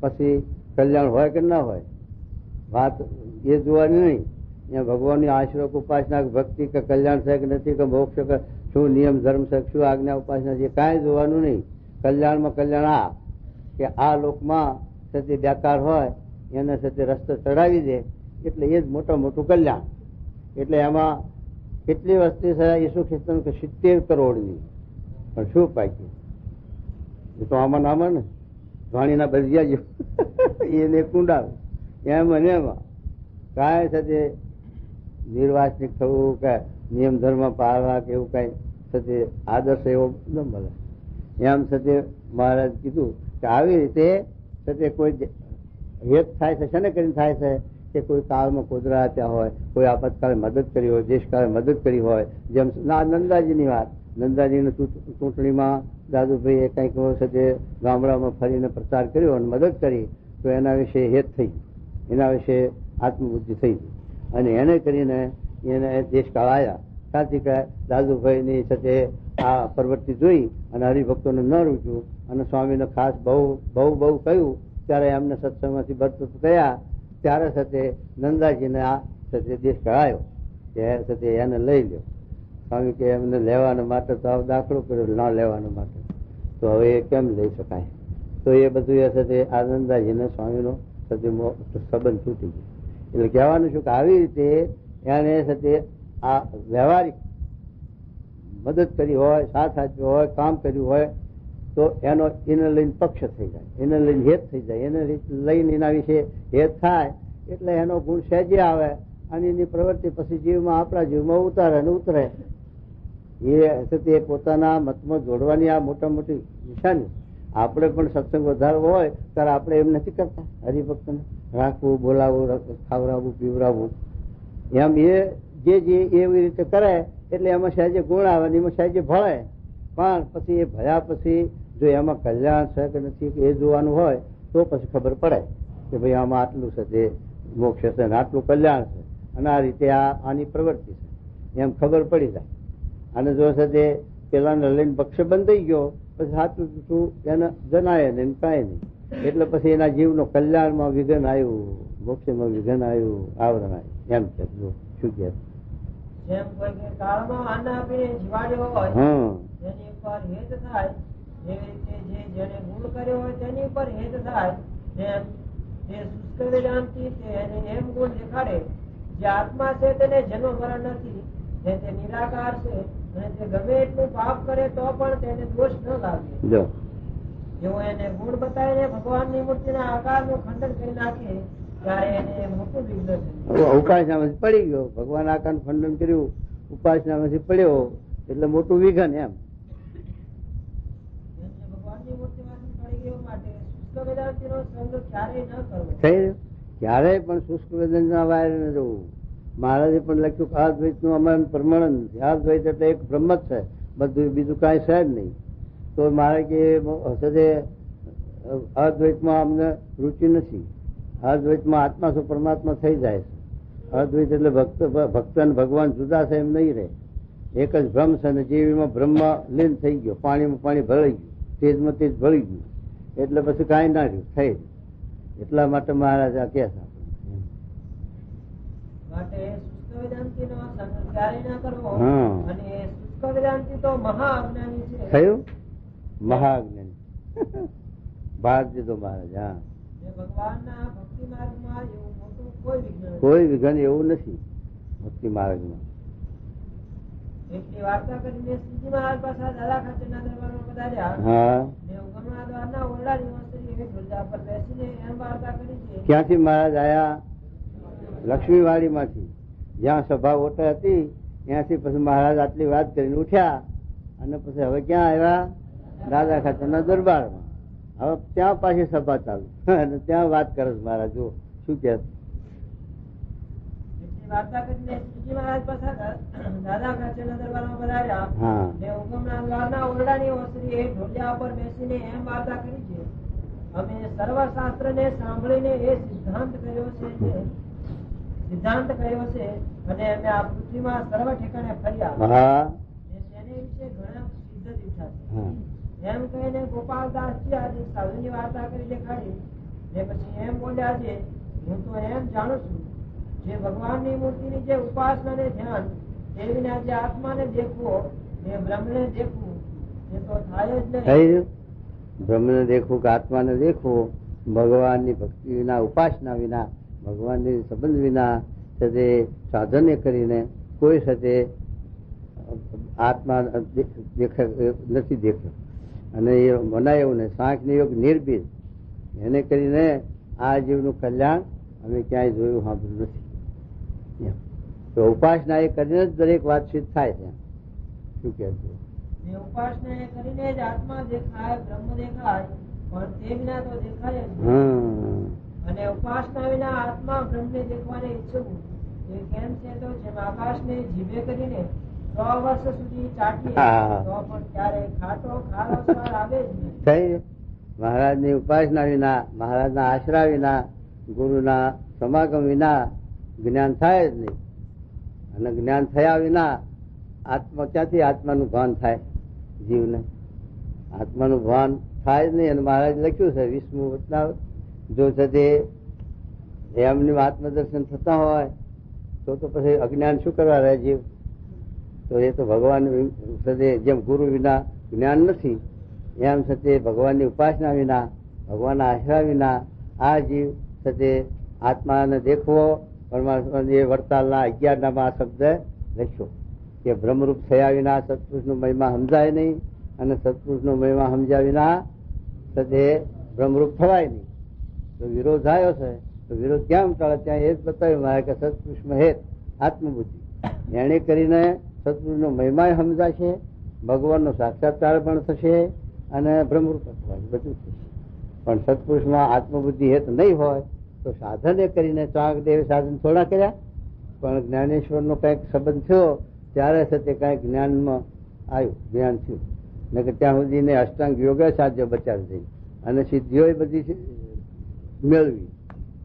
પછી કલ્યાણ હોય કે ના હોય વાત એ જોવાની નહીં. અહીંયા ભગવાનની આશ્રક ઉપાસના ભક્તિ કે કલ્યાણ છે કે નથી કે મોક્ષ કે શું નિયમ ધર્મ છે શું આજ્ઞા ઉપાસના છે કાંઈ જોવાનું નહીં. કલ્યાણમાં કલ્યાણ આ કે આ લોકમાં સતી બેકાર હોય એને સતી રસ્તો ચડાવી દે એટલે એ જ મોટું કલ્યાણ. એટલે એમાં કેટલી વસ્તી છે ઈસુ ખ્રિસ્તન કે 70 કરોડની, પણ શું પાક્યું એ તો આમાં આમાં ને વાણીના ભજીયા જેવું એને કુંડાવે એમ અને એમાં કાંઈ સાથે નિર્વાસનિક થવું કે નિયમ ધર્મ પાળવા કે એવું કઈ સાથે આદર્શ એવો ન મળે. એમ સાથે મહારાજ કીધું કે આવી રીતે સાથે કોઈ હેત થાય છે શેને કરીને થાય છે કે કોઈ કાળમાં કોદરા આપ્યા હોય, કોઈ આપતકાળે મદદ કરી હોય, દેશકાળે મદદ કરી હોય. જેમ નંદાજીની વાત, નંદાજીની ચૂંટણીમાં દાદુભાઈએ કંઈક સાથે ગામડામાં ફરીને પ્રચાર કર્યો અને મદદ કરી તો એના વિશે હેત થઈ ગયું, એના વિશે આત્મબુદ્ધિ થઈ ગઈ અને એને કરીને એને દેશકાળ આવ્યા. સાચી કે દાદુભાઈની સાથે આ પ્રવૃત્તિ જોઈ અને હરિભક્તોને ન રૂચ્યું અને સ્વામીને ખાસ બહુ કહ્યું ત્યારે એમને સત્સંગમાંથી બરતરફ થયા. ત્યારે સાથે નંદાજીને આ સાથે દેશકાળ આવ્યો કે સાથે એને લઈ લ્યો. સ્વામી કે એમને લેવાના માટે તો દાખલો કર્યો ના લેવાના માટે, તો હવે એ કેમ લઈ શકાય? તો એ બધું એ સાથે આ નંદાજીને સ્વામીનો સાથે સંબંધ તૂટી ગયો. એટલે કહેવાનું છું કે આવી રીતે એને સાથે આ વ્યવહારિક મદદ કરી હોય, સાથ આપ્યો હોય, કામ કર્યું હોય તો એનો એને લઈને પક્ષ થઈ જાય, એને લઈને હેત થઈ જાય, એને લઈને એના વિશે હેત થાય એટલે એનો ગુણ સહેજે આવે અને એની પ્રવૃત્તિ પછી જીવમાં આપણા જીવમાં ઉતારે અને ઉતરે. એ પોતાના મતમાં જોડવાની આ મોટા મોટી નિશાની. આપણે પણ સત્સંગ વધારવો હોય ત્યારે આપણે એમ નથી કરતા હરિભક્તને રાખવું, બોલાવવું, ખાવડાવવું, પીવડાવવું. એમ એ જે એવી રીતે કરે એટલે એમાં સહેજે ગુણ આવે ને એમાં સહેજે ભળે. પણ પછી એ ભયા પછી જો એમાં કલ્યાણ છે કે નથી એ જોવાનું હોય તો પછી ખબર પડે કે ભાઈ આમાં આટલું છે તે મોક્ષ છે ને આટલું કલ્યાણ છે અને આ રીતે આની પ્રવૃત્તિ છે એમ ખબર પડી જાય. અને જો છે તે પેલાને લઈને પક્ષ બંધાઈ ગયો પછી સાચું શું એને જણાય ને કાંઈ નહીં. એટલે પછી એના જીવનો કલ્યાણમાં વિઘન આવ્યું, મોક્ષમાં વિઘન આવ્યું, આવરણ આવ્યું. એમ છે શું કે જેમ કોઈ કાળમાં અન્ન આપીને જીવાડ્યો હોય તેની ઉપર હેત થાય, એવી રીતે જેને ગુણ કર્યો હોય તેની ઉપર હેત થાય. જેમ જે શુષ્ક વેદાંતિ તેને એમ ગુણ દેખાડે જે આત્મા છે તેને જન્મ મરણ નથી, તે નિરાકાર છે અને તે ગમે એટલું પાપ કરે તો પણ તેને દોષ ન લાગે. જેવો એને ગુણ બતાવીને ભગવાનની મૂર્તિના આકારનું ખંડન કરી નાખે ત્યારે એને મોટું વિઘ્ન છે. ઉપાસનામાંથી પડી ગયો, ભગવાન આકારનું ખંડન કર્યું, ઉપાસનામાંથી પડ્યો એટલે મોટું વિઘન. એમ ભગવાનની મૂર્તિમાંથી પડી ગયો માટે શુષ્ક વેદાંતિનો સંગ ક્યારેય ન કરવો. ક્યારેય પણ શુષ્ક વેદાંતના વાયરે ન જવું. મહારાજે પણ લખ્યું કે અદ્વૈત નું અમારું પ્રમાણ નથી. અદ્વૈત એટલે એક બ્રહ્મ જ છે, બધું બીજું કાંઈ છે જ નહીં. તો મારે કે અદ્વૈતમાં અમને રુચિ નથી. અદ્વૈતમાં આત્મા શું પરમાત્મા થઈ જાય છે. અદ્વૈત એટલે ભક્ત અને ભગવાન જુદા છે એમ નહીં રહે, એક જ બ્રહ્મ છે અને જીવીમાં બ્રહ્મ લીન થઈ ગયો, પાણીમાં પાણી ભરાઈ ગયું, તેજમાં તેજ ભળી ગયું એટલે પછી કાંઈ ના રહ્યું, થઈ રહ્યું. એટલા માટે મહારાજ આ કે માટે શુષ્ક વેદાંતિનો સંગ ક્યારેય ન કરવો. અને શુષ્ક વેદાંતિ તો મહાઅજ્ઞાની છે. થયું મહાઅજ્ઞાની ભાગ દીધો મહારાજ. હા, ભગવાનના ભક્તિ માર્ગમાં એવું મોટું કોઈ વિઘન એવું નથી ભક્તિ માર્ગમાં. એટલી વાર્તા કરીને શ્રીજી મહારાજ પાછા દાદા ખાચરના દરબારમાં પધાર્યા. ઉગમણા દ્વારના ઓરડાની વસ્તી ધુરજા પર બેસીને એમ વાર્તા કરી છે. ક્યાંથી મહારાજ આયા? લક્ષ્મીવાડી માંથી, જ્યાં સભા ઓટે હતી ત્યાંથી પછી મહારાજ આટલી વાત કરીને ઉઠ્યા અને પછી હવે ક્યાં આવ્યા? દાદા ખાચરના દરબારમાં. હવે ત્યાં પાછી સભા ચાલુ અને ત્યાં વાત કરે મહારાજ. જો શું કે વાર્તા કરીને શ્રીજી મહારાજ પાછા દાદા ખાચરના દરબારમાં પધાર્યા. ઉગમણા દ્વારના ઓરડાની ઓસરી ઢોલિયા ઉપર બેસીને એમ વાર્તા કરી છે. અમે સર્વશાસ્ત્ર ને સાંભળીને એ સિદ્ધાંત કર્યો છે અને અમે આ પૃથ્વીમાં સર્વ ઠેકાણે ફર્યા. તેની વિશે ઘણા સિદ્ધ દીઠા છે. એમ કહીને ગોપાલદાસજી આજે સાધુની વાર્તા કરી દેખાડી ને પછી એમ બોલ્યા છે, હું તો એમ જાણું છું જે ભગવાનની મૂર્તિની જે ઉપાસના ને ધ્યાન એ વિના જે આત્માને દેખવો એ બ્રહ્મને દેખવું એ તો થાય જ નહીં. થઈ ગયું. બ્રહ્મને દેખવું કે આત્માને દેખવું ભગવાનની ભક્તિ વિના, ઉપાસના વિના, ભગવાનની સંબંધ વિના સાથે સાધને કરીને કોઈ સાથે આત્મા નથી દેખ્યો. અને એ મનાય એવું ને સાંખ નિયોગ નિર્બીજ એને કરીને આ જીવનું કલ્યાણ અમે ક્યાંય જોયું સાંભળ્યું નથી. તો ઉપાસના એ કરીને જ દરેક વાત સિદ્ધ થાય છે. શું કે ઉપાસના એ કરીને જ આત્મા દેખાય, બ્રહ્મ દેખાય, પણ તે વિના તો દેખાય જ નહીં. અને ઉપાસના વિના આત્મા બ્રહ્મને દેખવાને ઈચ્છવું એ કેમ છે? તો જેમ આકાશને જીભે કરીને 100 વર્ષ સુધી ચાટીએ તો પણ ક્યારે ખાટો ખારો સ્વાદ આવે જ નહીં. થઈ. મહારાજની ઉપાસના વિના, મહારાજના આશરા વિના, ગુરુના સમાગમ વિના જ્ઞાન થાય જ નહીં. અને જ્ઞાન થયા વિના આત્મા ક્યાંથી આત્માનું ભાન થાય? જીવને આત્માનું ભાન થાય જ નહીં. અને મહારાજ લખ્યું છે 20મું વચનામૃત, જો છે તે એમનું આત્મદર્શન થતા હોય તો પછી અજ્ઞાન શું કરવા રહે જીવ? તો એ તો ભગવાન જેમ ગુરુ વિના જ્ઞાન નથી, એમ સાથે ભગવાનની ઉપાસના વિના, ભગવાનના આશરા વિના આ જીવ સાથે આત્માને દેખવો. પરમાત્મા એ વડતાલના 11 શબ્દ લખ્યો કે બ્રહ્મરૂપ થયા વિના સત્પુરુષનો મહિમા સમજાય નહીં, અને સત્પુરુષનો મહિમા સમજ્યા વિના સાથે બ્રહ્મરૂપ થવાય નહીં. તો વિરોધ આવ્યો છે. તો વિરોધ ક્યાં ટાળે? ત્યાં એ જ બતાવ્યું મારે કે સત્પુરુષમાં હેત આત્મબુદ્ધિ એને કરીને સત્પુરુષનો મહિમા સમજાશે, ભગવાનનો સાક્ષાત્કાર પણ થશે અને બ્રહ્મરૂપ થવાય બધું થશે. પણ સત્પુરુષમાં આત્મબુદ્ધિ હેત નહીં હોય તો સાધને કરીને ચાંગદેવ સાધન થોડા કર્યા, પણ જ્ઞાનેશ્વરનો કંઈક સંબંધ થયો ત્યારે સાથે કંઈક જ્ઞાનમાં આવ્યું, જ્ઞાન થયું. ને કે ત્યાં સુધીને અષ્ટાંગ યોગે સાધ્ય બચાવી દઈ અને સિદ્ધિઓ બધી મેળવી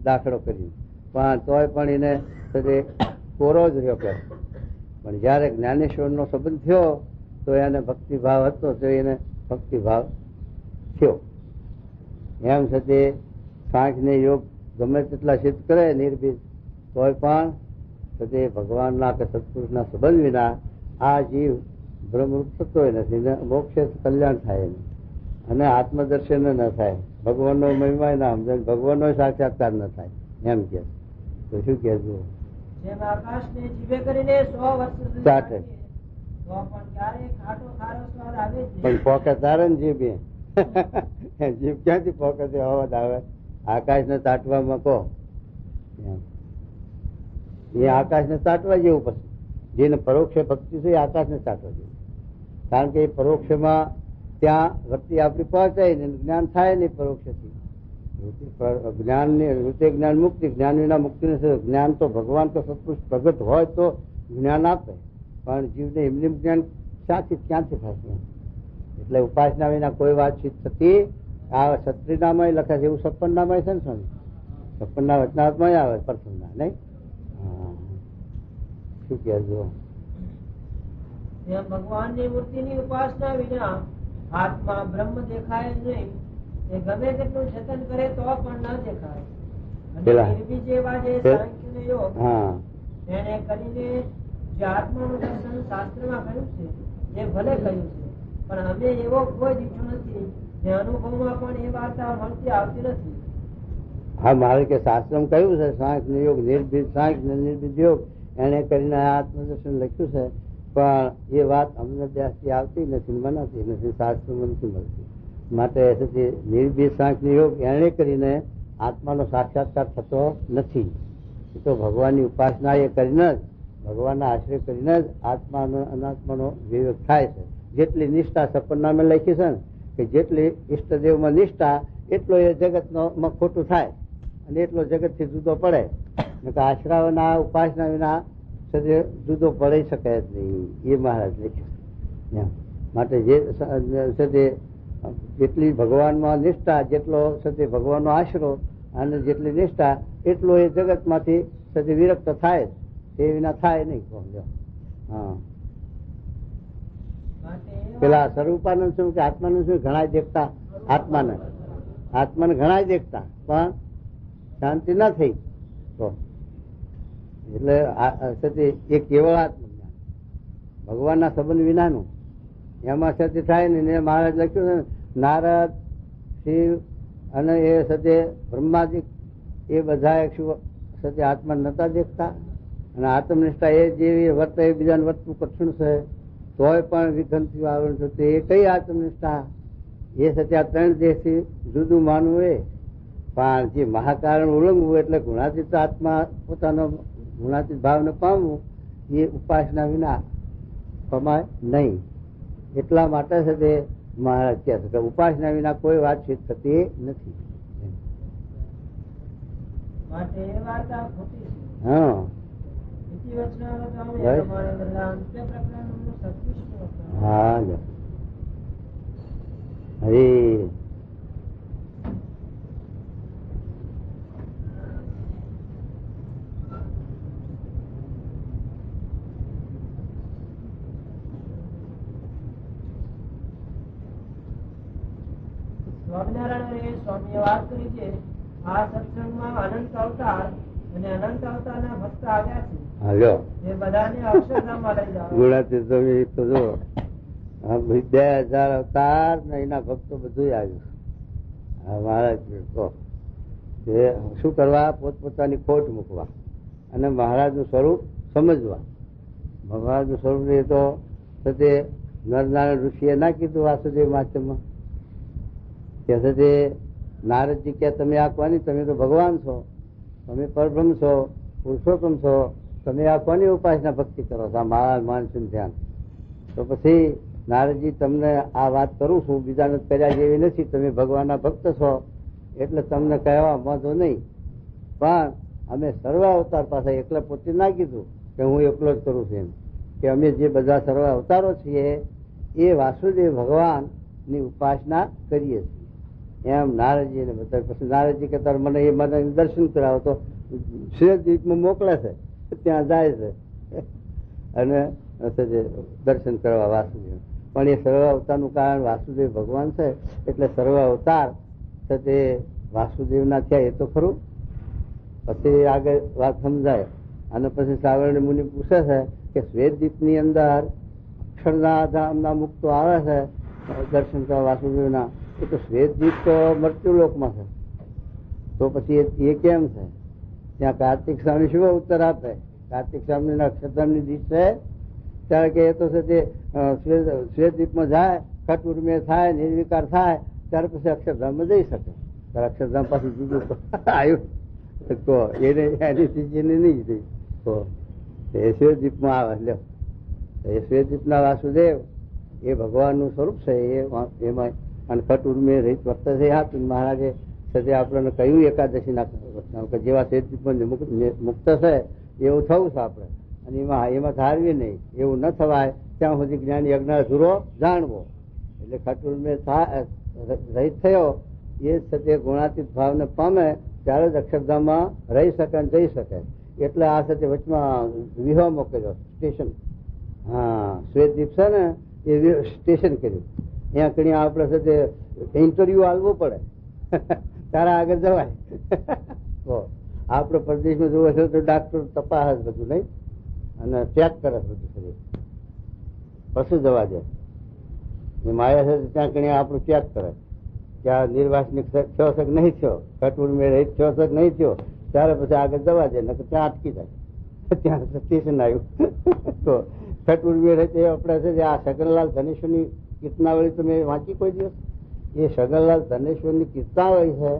દાખલો કરી, પણ તોય પણ એને સાથે કોરો જ રહ્યો કરે. પણ જયારે જ્ઞાનેશ્વરનો સંબંધ થયો તો એને ભક્તિભાવ હતો, તો એને ભક્તિભાવ થયો. એમ સાથે સાંખ ને યોગ ગમે તેટલા સિદ્ધ કરે નિર્ભીજ, તોય પણ તે ભગવાનના કે સત્પુરુષના સંબંધ વિના આ જીવ બ્રહ્મરૂપ થતો નથી ને મોક્ષ કલ્યાણ થાય નહીં, અને આત્મદર્શન ન થાય, ભગવાનનો મહિમા ના સમજાય, ભગવાનનો સાક્ષાત્કાર ન થાય. એમ કે તો શું કહેજો? જેમ આકાશને જીભે કરીને 100 વર્ષ સુધી ચાટે તો પણ ક્યારે ખાટો ખારો સ્વાદ આવે જ નહીં. પણ પોકે તારે ને જીભ જીભ ક્યાંથી પોકે તે અવાજ આવે? આકાશ ને તાટવામાં કહો એ આકાશ ને તાટવા જેવું. પછી જેને પરોક્ષ ભક્તિ છે એ આકાશ ને તાટવા જેવું, કારણ કે એ પરોક્ષમાં ત્યાં વૃત્તિ આપણી પહોંચાય ને જ્ઞાન થાય નહીં. પરોક્ષથી જ્ઞાન ની વૃત્તિ જ્ઞાન મુક્તિ, જ્ઞાન વિના મુક્તિ નથી. જ્ઞાન તો ભગવાન તો સત્પુરુષ પ્રગટ હોય તો જ્ઞાન આપે, પણ જીવને એમનું જ્ઞાન ક્યાંથી થશે? એટલે ઉપાસના વિના કોઈ વાતચીત થતી. આ સત્રીનામાં લખે છે એવું 56 છે ને સ્વામી, 56 વચનામૃતમાં આવે પ્રથમના નહીં. શું કહેજો? ભગવાનની મૂર્તિની ઉપાસના વિના આત્મા બ્રહ્મ દેખાય નહીં. એ ગમે તેટલું જતન કરે તો પણ ન દેખાય. એને કરીને જે આત્માનું દર્શન શાસ્ત્રમાં કહ્યું છે એ ભલે કહ્યું છે, પણ અમે એવો કોઈ દીઠો નથી જે અનુભવમાં પણ એ વાર્તા મળતી આવતી નથી. હા, મારે કે શાસ્ત્રમાં કહ્યું છે સાંખ નિયોગ નિર્ભીજ, સાંખ નિર્ભીજ યોગ એને કરીને આત્મદર્શન લખ્યું છે, પણ એ વાત અમને ત્યાંથી આવતી નથી, મનાતી નથી, શાસ્ત્રમાં નથી મળતી. માટે નિર્ભીજ સાંખ નિયોગ એને કરીને આત્માનો સાક્ષાત્કાર થતો નથી. એ તો ભગવાનની ઉપાસના એ કરીને જ, ભગવાનના આશ્રય કરીને જ આત્માનો અનાત્માનો વિવેક થાય છે. જેટલી નિષ્ઠા 56 લખી છે ને કે જેટલી ઈષ્ટદેવમાં નિષ્ઠા એટલો એ જગતમાં ખોટું થાય અને એટલો જગતથી જુદો પડે. આશ્રાવના ઉપાસના વિના જુદો પડી શકે જ નહીં, એ મહારાજ લખ્યું. માટે જેટલી ભગવાનમાં નિષ્ઠા, જેટલો સત્ય ભગવાનનો આશરો અને જેટલી નિષ્ઠા એટલો એ જગતમાંથી સત્ય વિરક્ત થાય, તે વિના થાય નહીં. હા, પેલા સ્વરૂપાનંદ શું કે આત્માનું શું ઘણા દેખતા, આત્માને ઘણા દેખતા પણ શાંતિ ના થઈ. તો એટલે એ કેવળ આત્મજ્ઞાન ભગવાનના સંબંધ વિનાનું એમાં સત્ય થાય ને. મહારાજ લખ્યું ને નારદ શિવ અને એ સત્ય બ્રહ્માદિક એ બધા શું સત્ય આત્મા નતા દેખતા અને આત્મનિષ્ઠા એ જેવી વર્તે બીજાને વર્તવું કઠિન છે તોય પણ વિઘનથી આવરણ થતું એ કઈ આત્મનિષ્ઠા એ સત્ય 3 દેશથી જુદું માનવું એ. પણ જે મહાકારણ ઉલ્લંઘવું એટલે ગુણાતીત આત્મા પોતાનો ગુણાતીત ભાવને પામવું એ ઉપાસના વિના પમાય નહીં. એટલા માટે છે તે મહારાજ કહે છે કે ઉપાસના વિના કોઈ વાતચીત થતી નથી. હા હા હરી સ્વામિનારાયણ સ્વામીએ વાત કરી છે આ સત્સંગમાં અનંત અવતાર અને અનંત અવતારના ભક્ત આવ્યા છે. એ બધાને અક્ષરધામમાં લઈ જાઓ. ગુણાતીત તો જો 2000 અવતાર ને એના ભક્તો બધું આવ્યું. મહારાજ તો શું કરવા? પોતપોતાની ખોટ મૂકવા અને મહારાજનું સ્વરૂપ સમજવા. મહારાજનું સ્વરૂપ એ તો તે નરનારાયણ ઋષિએ ના કીધું વાસુદેવ માચમાં કે તે નારદજી કે તમે આ કોની? તમે તો ભગવાન છો, તમે પરબ્રહ્મ છો, પુરુષોત્તમ છો, તમે આ કોની ઉપાસના ભક્તિ કરો છો? આ મારા માનસુન ધ્યાન. તો પછી નારદજી તમને આ વાત કરું છું, બીજાને કર્યા જેવી નથી. તમે ભગવાનના ભક્ત છો એટલે તમને કહેવા વાંધો નહીં. પણ અમે સર્વ અવતાર પાસે એકલા પોતે ના કીધું કે હું એકલો જ કરું છું એમ, કે અમે જે બધા સર્વ અવતારો છીએ એ વાસુદેવ ભગવાનની ઉપાસના કરીએ છીએ એમ નારદજી ને બધા. પછી નારદજી કે તાર મને દર્શન કરાવો તો શ્વેતદ્વીપમાં મોકલે છે, ત્યાં જાય છે અને દર્શન કરવા વાસુદેવ. પણ એ સર્વ અવતારનું કારણ વાસુદેવ ભગવાન છે એટલે સર્વ અવતાર તે વાસુદેવના થયા એ તો ખરું. પછી આગળ વાત સમજાય. અને પછી સાવરણી મુનિ પૂછે છે કે શ્વેતદ્વીપની અંદર અક્ષરધામના મુક્તો આવે છે દર્શન કરવા વાસુદેવના, એ તો શ્વેતદ્વીપ તો મૃત્યુલોકમાં છે. તો પછી એ કેમ છે? ત્યાં કાર્તિક સ્વામી શું ઉત્તર આપે? કાર્તિક સ્વામી અક્ષરધામની દીક્ષ છે ત્યારે કે એ તો છે તે શ્વેતદ્વીપમાં જાય, ખટ ઉર્મે થાય, નિર્વિકાર થાય ત્યારે પછી અક્ષરધામમાં જઈ શકે. ત્યારે અક્ષરધામ પાછું જુદું આવ્યું તો એને એની સ્થિતિને નહીં થઈ. તો એ શ્વેતદ્વીપમાં આવે. લ્યો એ શ્વેતદ્વીપના વાસુદેવ એ ભગવાનનું સ્વરૂપ છે. એમાં અને ખટ ઉર્મે રહિત વર્તે છે. હા, મહારાજે સાથે આપણને કહ્યું એકાદશીના કે જેવા શ્વેતદ્વીપમાં મુક્ત છે એવું થવું છે આપણે, અને એમાં ધારવી નહીં. એવું ન થવાય ત્યાં સુધી જ્ઞાન યજ્ઞ અધૂરો જાણવો. એટલે ખટ ઉર્મે રહિત થયો એ સાથે ગુણાતીત ભાવને પામે ત્યારે જ અક્ષરધામમાં રહી શકે અને જઈ શકે. એટલે આ સાથે વચમાં વિહો મોકલ્યો સ્ટેશન. હા, શ્વેતદ્વીપ છે ને એ સ્ટેશન કર્યું. ત્યાં કણી આપણે સાથે ઇન્ટરવ્યુ આપવું પડે તારા આગળ જવાય. આપડે પરદેશમાં જોવે છે તો ડાક્ટર તપાસ બધું નહીં અને ચેક કરે બધું શરીર પછી જવા દે. માયા છે ત્યાં કણી આપણું ચેક કરે કે આ નિર્વાસનિક થયો છે કે નહીં થયો, કટુર મેળ થયો છે કે નહીં થયો, ત્યારે પછી આગળ જવા દે. ત્યાં અટકી જાય. ત્યાં સ્ટેશન આવ્યું તો કટુર મેળ આપણે છે આ સગનલાલ ધનેશ્વરની કીર્તનાવળી તમે વાંચી કોઈ દિવસ? એ સગનલાલ ધનેશ્વરની કીર્તનાવળી છે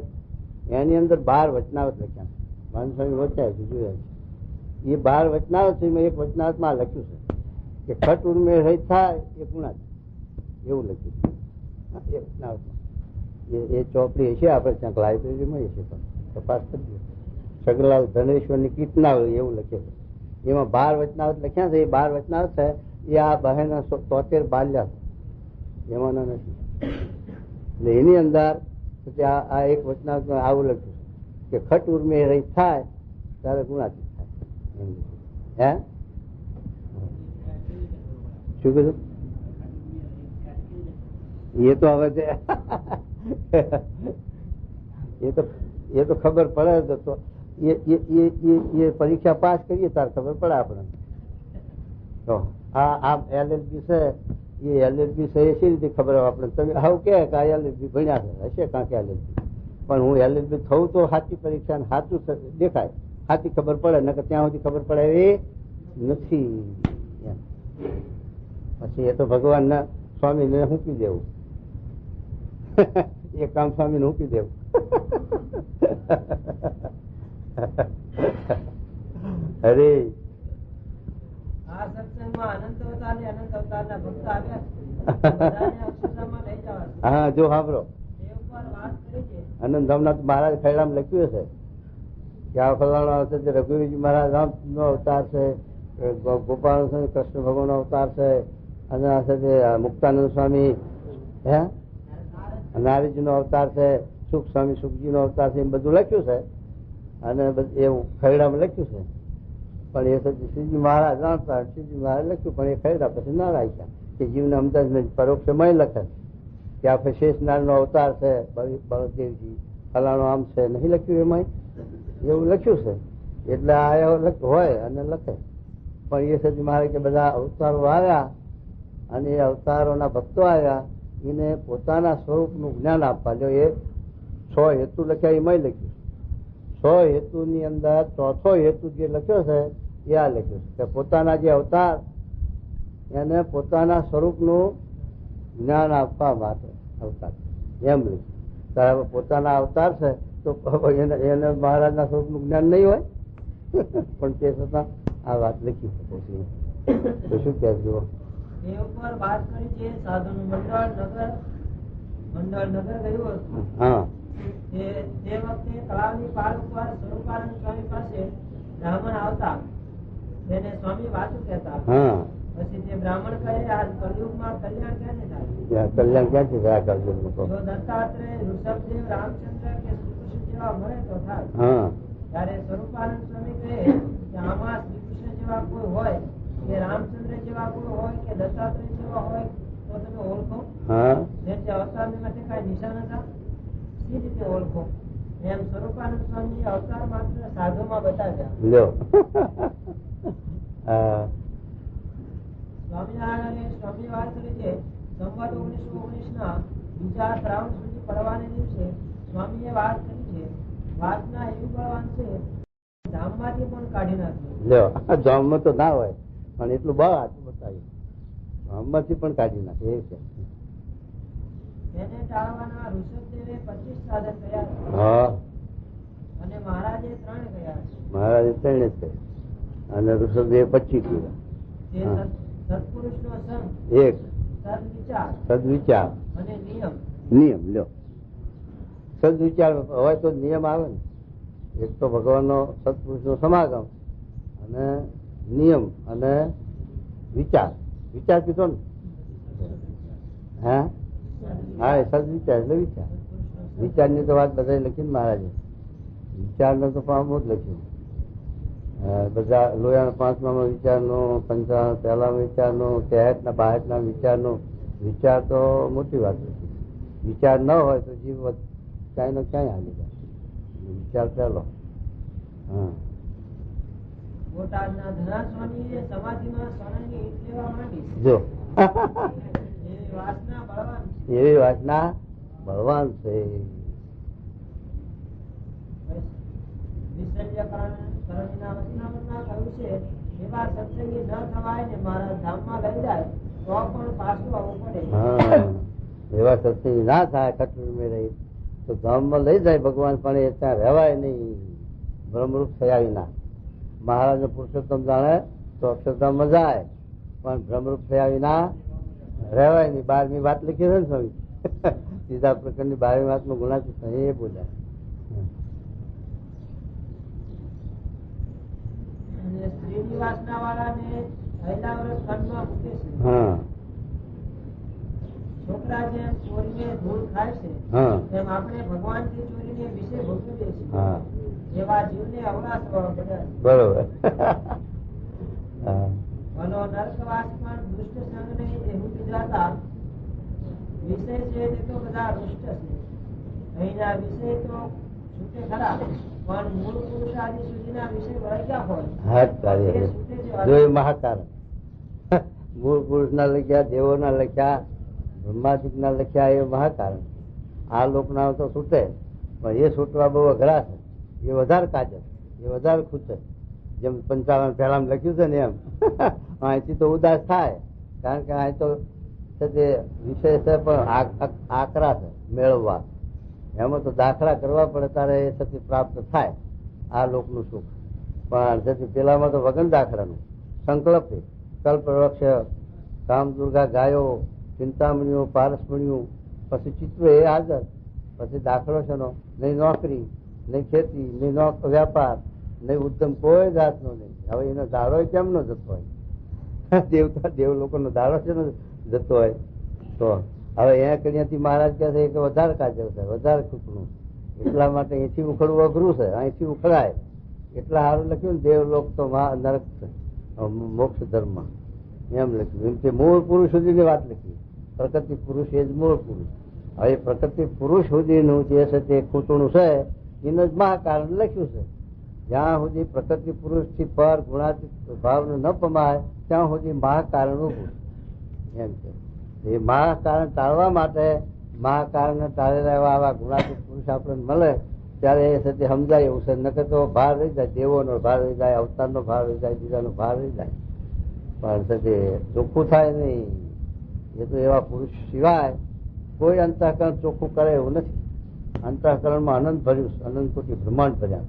એની અંદર 12 વચનાવત લખ્યા. વાનસ્વામી વચાય છે જોયા છે. એ 12 વચનાવત છે. એક વચનાવતમાં લખ્યું છે કે ખટ ઉર્મે રહિત થાય એ ગુણા એવું લખ્યું છે. એ વચનાવતમાં એ ચોપડી છે આપણે ત્યાં લાઇબ્રેરીમાં છે, પણ તપાસ કરજો. સગનલાલ ધનેશ્વરની કીર્તનાવળી એવું લખે છે. એમાં 12 વચનાવત લખ્યા છે. એ 12 વચનાવત છે એ આ બહેના 73 બાલ્યા છે, એમાંના નથી. એટલે એની અંદર આ એક વચનાવત આવું લખ્યું કે ખટ ઉર્મે રહિત થાય ત્યારે ગુણાતીત થાય. હે શું કીધું? એ તો હવે એ તો ખબર પડે તો એ પરીક્ષા પાસ કરીએ તાર ખબર પડે આપણને. તો આ LLB છે, એ LLB છે એ શી રીતે ખબર હોય આપણે? તમે આવું કે આ LLB ભણ્યા છે, હશે કાંક LLB, પણ હું LLB થવું તો સાચી પરીક્ષા ને સાચું દેખાય, સાચી ખબર પડે, નકર ત્યાં સુધી ખબર પડે એવી નથી. પછી એ તો ભગવાન સ્વામીને મૂકી દેવું, એ કામ સ્વામીને મૂકી દેવું. અરે આ સત્સંગમાં અનંત અવતાર ને અનંત અવતારના ભક્ત આવ્યા છે. બધાને અક્ષરધામમાં લઈ જવા છે. હા, જો સાંભળો, એ ઉપર વાત કરી છે. આનંદ ધામનાથ મહારાજ ખૈરામ લખ્યું છે કે આ ફલાણો અવતાર છે, રઘુવીરજી મહારાજ રામ નો અવતાર છે, ગોપાલ કૃષ્ણ ભગવાન નો અવતાર છે, અને આ છે મુક્તાનંદ સ્વામી નારીજી નો અવતાર છે, સુખ સ્વામી સુખજી નો અવતાર છે, એમ બધું લખ્યું છે. અને એવું ખરડામાં લખ્યું છે, પણ એ શ્રીજી મહારાજ જાણતા, શ્રીજી મહારાજ લખ્યું, પણ એ ખરડા પછી ના રાખ્યા કે જીવને અમદાજ પરોક્ષમય લખે કે આ શેષ નારાયણ નો અવતાર છે, બળદેવજી ફલાણો આમ છે, નહીં લખ્યું એમાં? એવું લખ્યું છે, એટલે આ હોય અને લખે. પણ એ શ્રીજી મહારાજ કે બધા અવતારો આવ્યા અને એ અવતારોના ભક્તો આવ્યા, એને પોતાના સ્વરૂપનું જ્ઞાન આપવા. જો એ 6 હેતુ લખ્યા એમાં લખ્યું, 6 હેતુ ની અંદર ચોથો હેતુ જે લખ્યો છે એ આ લખ્યો છે કે પોતાના જે અવતાર એને પોતાના સ્વરૂપનું જ્ઞાન આપવા માટે અવતાર એમ લખ્યું. તારા પોતાના અવતાર છે તો એને મહારાજના સ્વરૂપનું જ્ઞાન નહીં હોય, પણ તે છતાં આ વાત લખી શકો છો. તો શું કહેજો? એ ઉપર વાત કરી છે સાધુનું મંડળ નગર ગયું હતું. હા, તે વખતે તળાવની પાર ઉપર સ્વરૂપાનંદ સ્વામી પાસે બ્રાહ્મણ આવતા, તેને સ્વામી વાતું કહેતા. હા, પછી તે બ્રાહ્મણ કહે આ કલયુગમાં કલ્યાણ ક્યાંથી થાય? કલ્યાણ ક્યાંથી થાય? કલયુગ જો દત્તાત્રેય, ઋષભદેવ, રામચંદ્ર કે શ્રીકૃષ્ણ જેવા મળે તો થાય. હા, ત્યારે સ્વરૂપાનંદ સ્વામી કહે કે આમાં શ્રીકૃષ્ણ જેવા કોઈ હોય કે રામચંદ્ર જેવા કોઈ હોય કે દત્તાત્રેય જેવા હોય તો તમે ઓળખો. હા, જે અવતાર માટે કઈ નિશાન હતા, એ રીતે ઓળખો. એમ સ્વરૂપાનંદ સ્વામી અવતાર માત્ર સાધુમાં બતાવ્યા. લ્યો. સ્વામિનારાયણે સ્વામી વાત કરી છે સંવત 1919 ના બીજા શ્રાવણ સુધી પડવાને દિવસે સ્વામીએ વાત કરી છે. વાતના એવું બળવાન છે ધામમાંથી પણ કાઢી નાખ્યું. લ્યો, ધામમાં તો ના હોય, પણ એટલું બળ આટલું બતાવ્યું, ધામમાંથી પણ કાઢી નાખે એવું છે. તેને ટાળવાના ઋષભદેવે 25 સાધન કર્યા છે. હા, અને મહારાજે 3 કર્યા છે. મહારાજે 3 જ કહ્યું અને ઋષભદેવે 25 કીધા. તે સત્પુરુષનો સંગ, એક સદવિચાર અને નિયમ. લ્યો, સદવિચાર હોય તો નિયમ આવે ને. એક તો ભગવાનનો સત્પુરુષનો સમાગમ અને નિયમ અને વિચાર કીધો ને. હા, એ સદવિચાર એટલે વિચારની તો વાત બધા લખી ને મહારાજે. વિચારનો તો પણ બહુ જ લખ્યું. બધા લોયાના 5મા વિચારનો, 55 પહેલામાં વિચારનો, 63ના 62ના વિચારનો. વિચાર તો મોટી વાત છે. વિચાર ન હોય તો જીવ ક્યાંય નો ક્યાંય હાલી જાય. વિચાર પહેલો. હા, બોટાદના ધનાસ્વામીએ સમાધિમાં સોનાની ઈંટ લેવા માંડી. જો એવી વાસના બળવાન છે. એવી વાસના બળવાન છે. વિસર્જકરણીના વચનામૃતમાં કહ્યું છે એવા સત્સંગી ન થવાય ને મારા ધામમાં લઈ જાય તો પણ પાછું આવવું પડે. હા, એવા સત્સંગી ના થાય, કઠોર મેં રહી તો ધામમાં લઈ જાય ભગવાન, પણ એ ત્યાં રહેવાય નહીં. બ્રહ્મરૂપ થયા વિના મહારાજ પુરુષોત્તમ જાણે તો અક્ષરધામમાં જાય, પણ બ્રહ્મરૂપ થયા વિના રહેવાય નહીં. 12મી વાત લખી છે ને સ્વામી, સીધા પ્રકરણની 12મી વાતમાં ગુણાતીત એ બોલાય. સ્ત્રીની વાસના વાળાને પહેલા વર્ષ ખંડમાં મૂકે છે. હા, છોકરા જેમ ચોરીને ધૂળ ખાય છે હા, તેમ આપણે ભગવાનથી ચોરીને વિશે ભોગવીએ છીએ. હા, એવા જીવને અવળા થવા પડ્યા. બરોબર. હા, ભલો નરકવાસ પણ દુષ્ટ સંગને એવું વિધાતા વિષય છે તે તો બધા દુષ્ટ છે. અહીંના વિષય તો છૂટે ખરા, પણ મૂળ પુરુષ આદિ સુધીના વિષય વળગ્યા હોય હાથ કાર્ય તે છૂટે છે. જો એ મહાકારણ મૂળ પુરુષ ના લખ્યા, દેવો ના લખ્યા, બ્રહ્માદિક ના લખ્યા, એ મહાકારણ. આ લોકના તો છૂટે, પણ એ છૂટવા બહુ અઘરા છે. એ વધારે કાજર, એ વધારે ખૂટે. જેમ 55 પહેલા લખ્યું છે ને એમ અહીંથી તો ઉદાસ થાય, કારણ કે અહીં તો તે વિષય છે પણ આકરા છે મેળવવા. એમાં તો દાખલા કરવા પડે તારે એ સતી પ્રાપ્ત થાય આ લોકનું સુખ. પણ સતી પેલામાં તો વગન દાખલાનું સંકલ્પ, કલ્પ વૃક્ષ, કામ દુર્ગા ગાયો, ચિંતામણીઓ, પારસમણીઓ, પછી ચિત્વ એ હાજર. પછી દાખલો છે નહીં નોકરી, નહીં ખેતી, નહીં વ્યાપાર, નહીં ઉદ્યમ, કોઈ જાતનો નહીં. હવે એનો દાડો કેમ ન જતો હોય? દેવતા દેવ લોકોનો દાડો છે ને જતો હોય તો હવે અહીંયા કડિયાથી મહારાજ કહે છે કે વધારે કાજર છે, વધારે ખૂટનું. એટલા માટે અહીંથી ઉખડવું અઘરું છે, અહીંથી ઉખડાય. એટલા સારું લખ્યું ને દેવલોક તો નરક છે, મોક્ષ ધર્મ એમ લખ્યું. એમ કે મૂળ પુરુષ સુધીની વાત લખી. પ્રકૃતિ પુરુષ એ જ મૂળ પુરુષ. હવે પ્રકૃતિ પુરુષ સુધીનું જે છે તે ખૂટણું છે એનું જ મહાકારણ લખ્યું છે. જ્યાં સુધી પ્રકૃતિ પુરુષ થી પર ગુણાતીત ભાવનું ન પમાય ત્યાં સુધી મહાકારણ ઉભું એમ છે. એ મહાકારણ ટાળવા માટે મહાકારણને ટાળેલા એવા આવા ગુણાતીત પુરુષ આપણને મળે ત્યારે એ સાથે સમજાય એવું છે. નકર તો ભાર રહી જાય, દેવોનો ભાર રહી જાય, અવતારનો ભાર રહી જાય, બીજાનો ભાર રહી જાય, પણ સાથે ચોખ્ખું થાય નહીં. એ તો એવા પુરુષ સિવાય કોઈ અંતઃકરણ ચોખ્ખું કરે એવું નથી. અંતઃકરણમાં અનંત ભર્યું, અનંત કોટી બ્રહ્માંડ ભર્યા.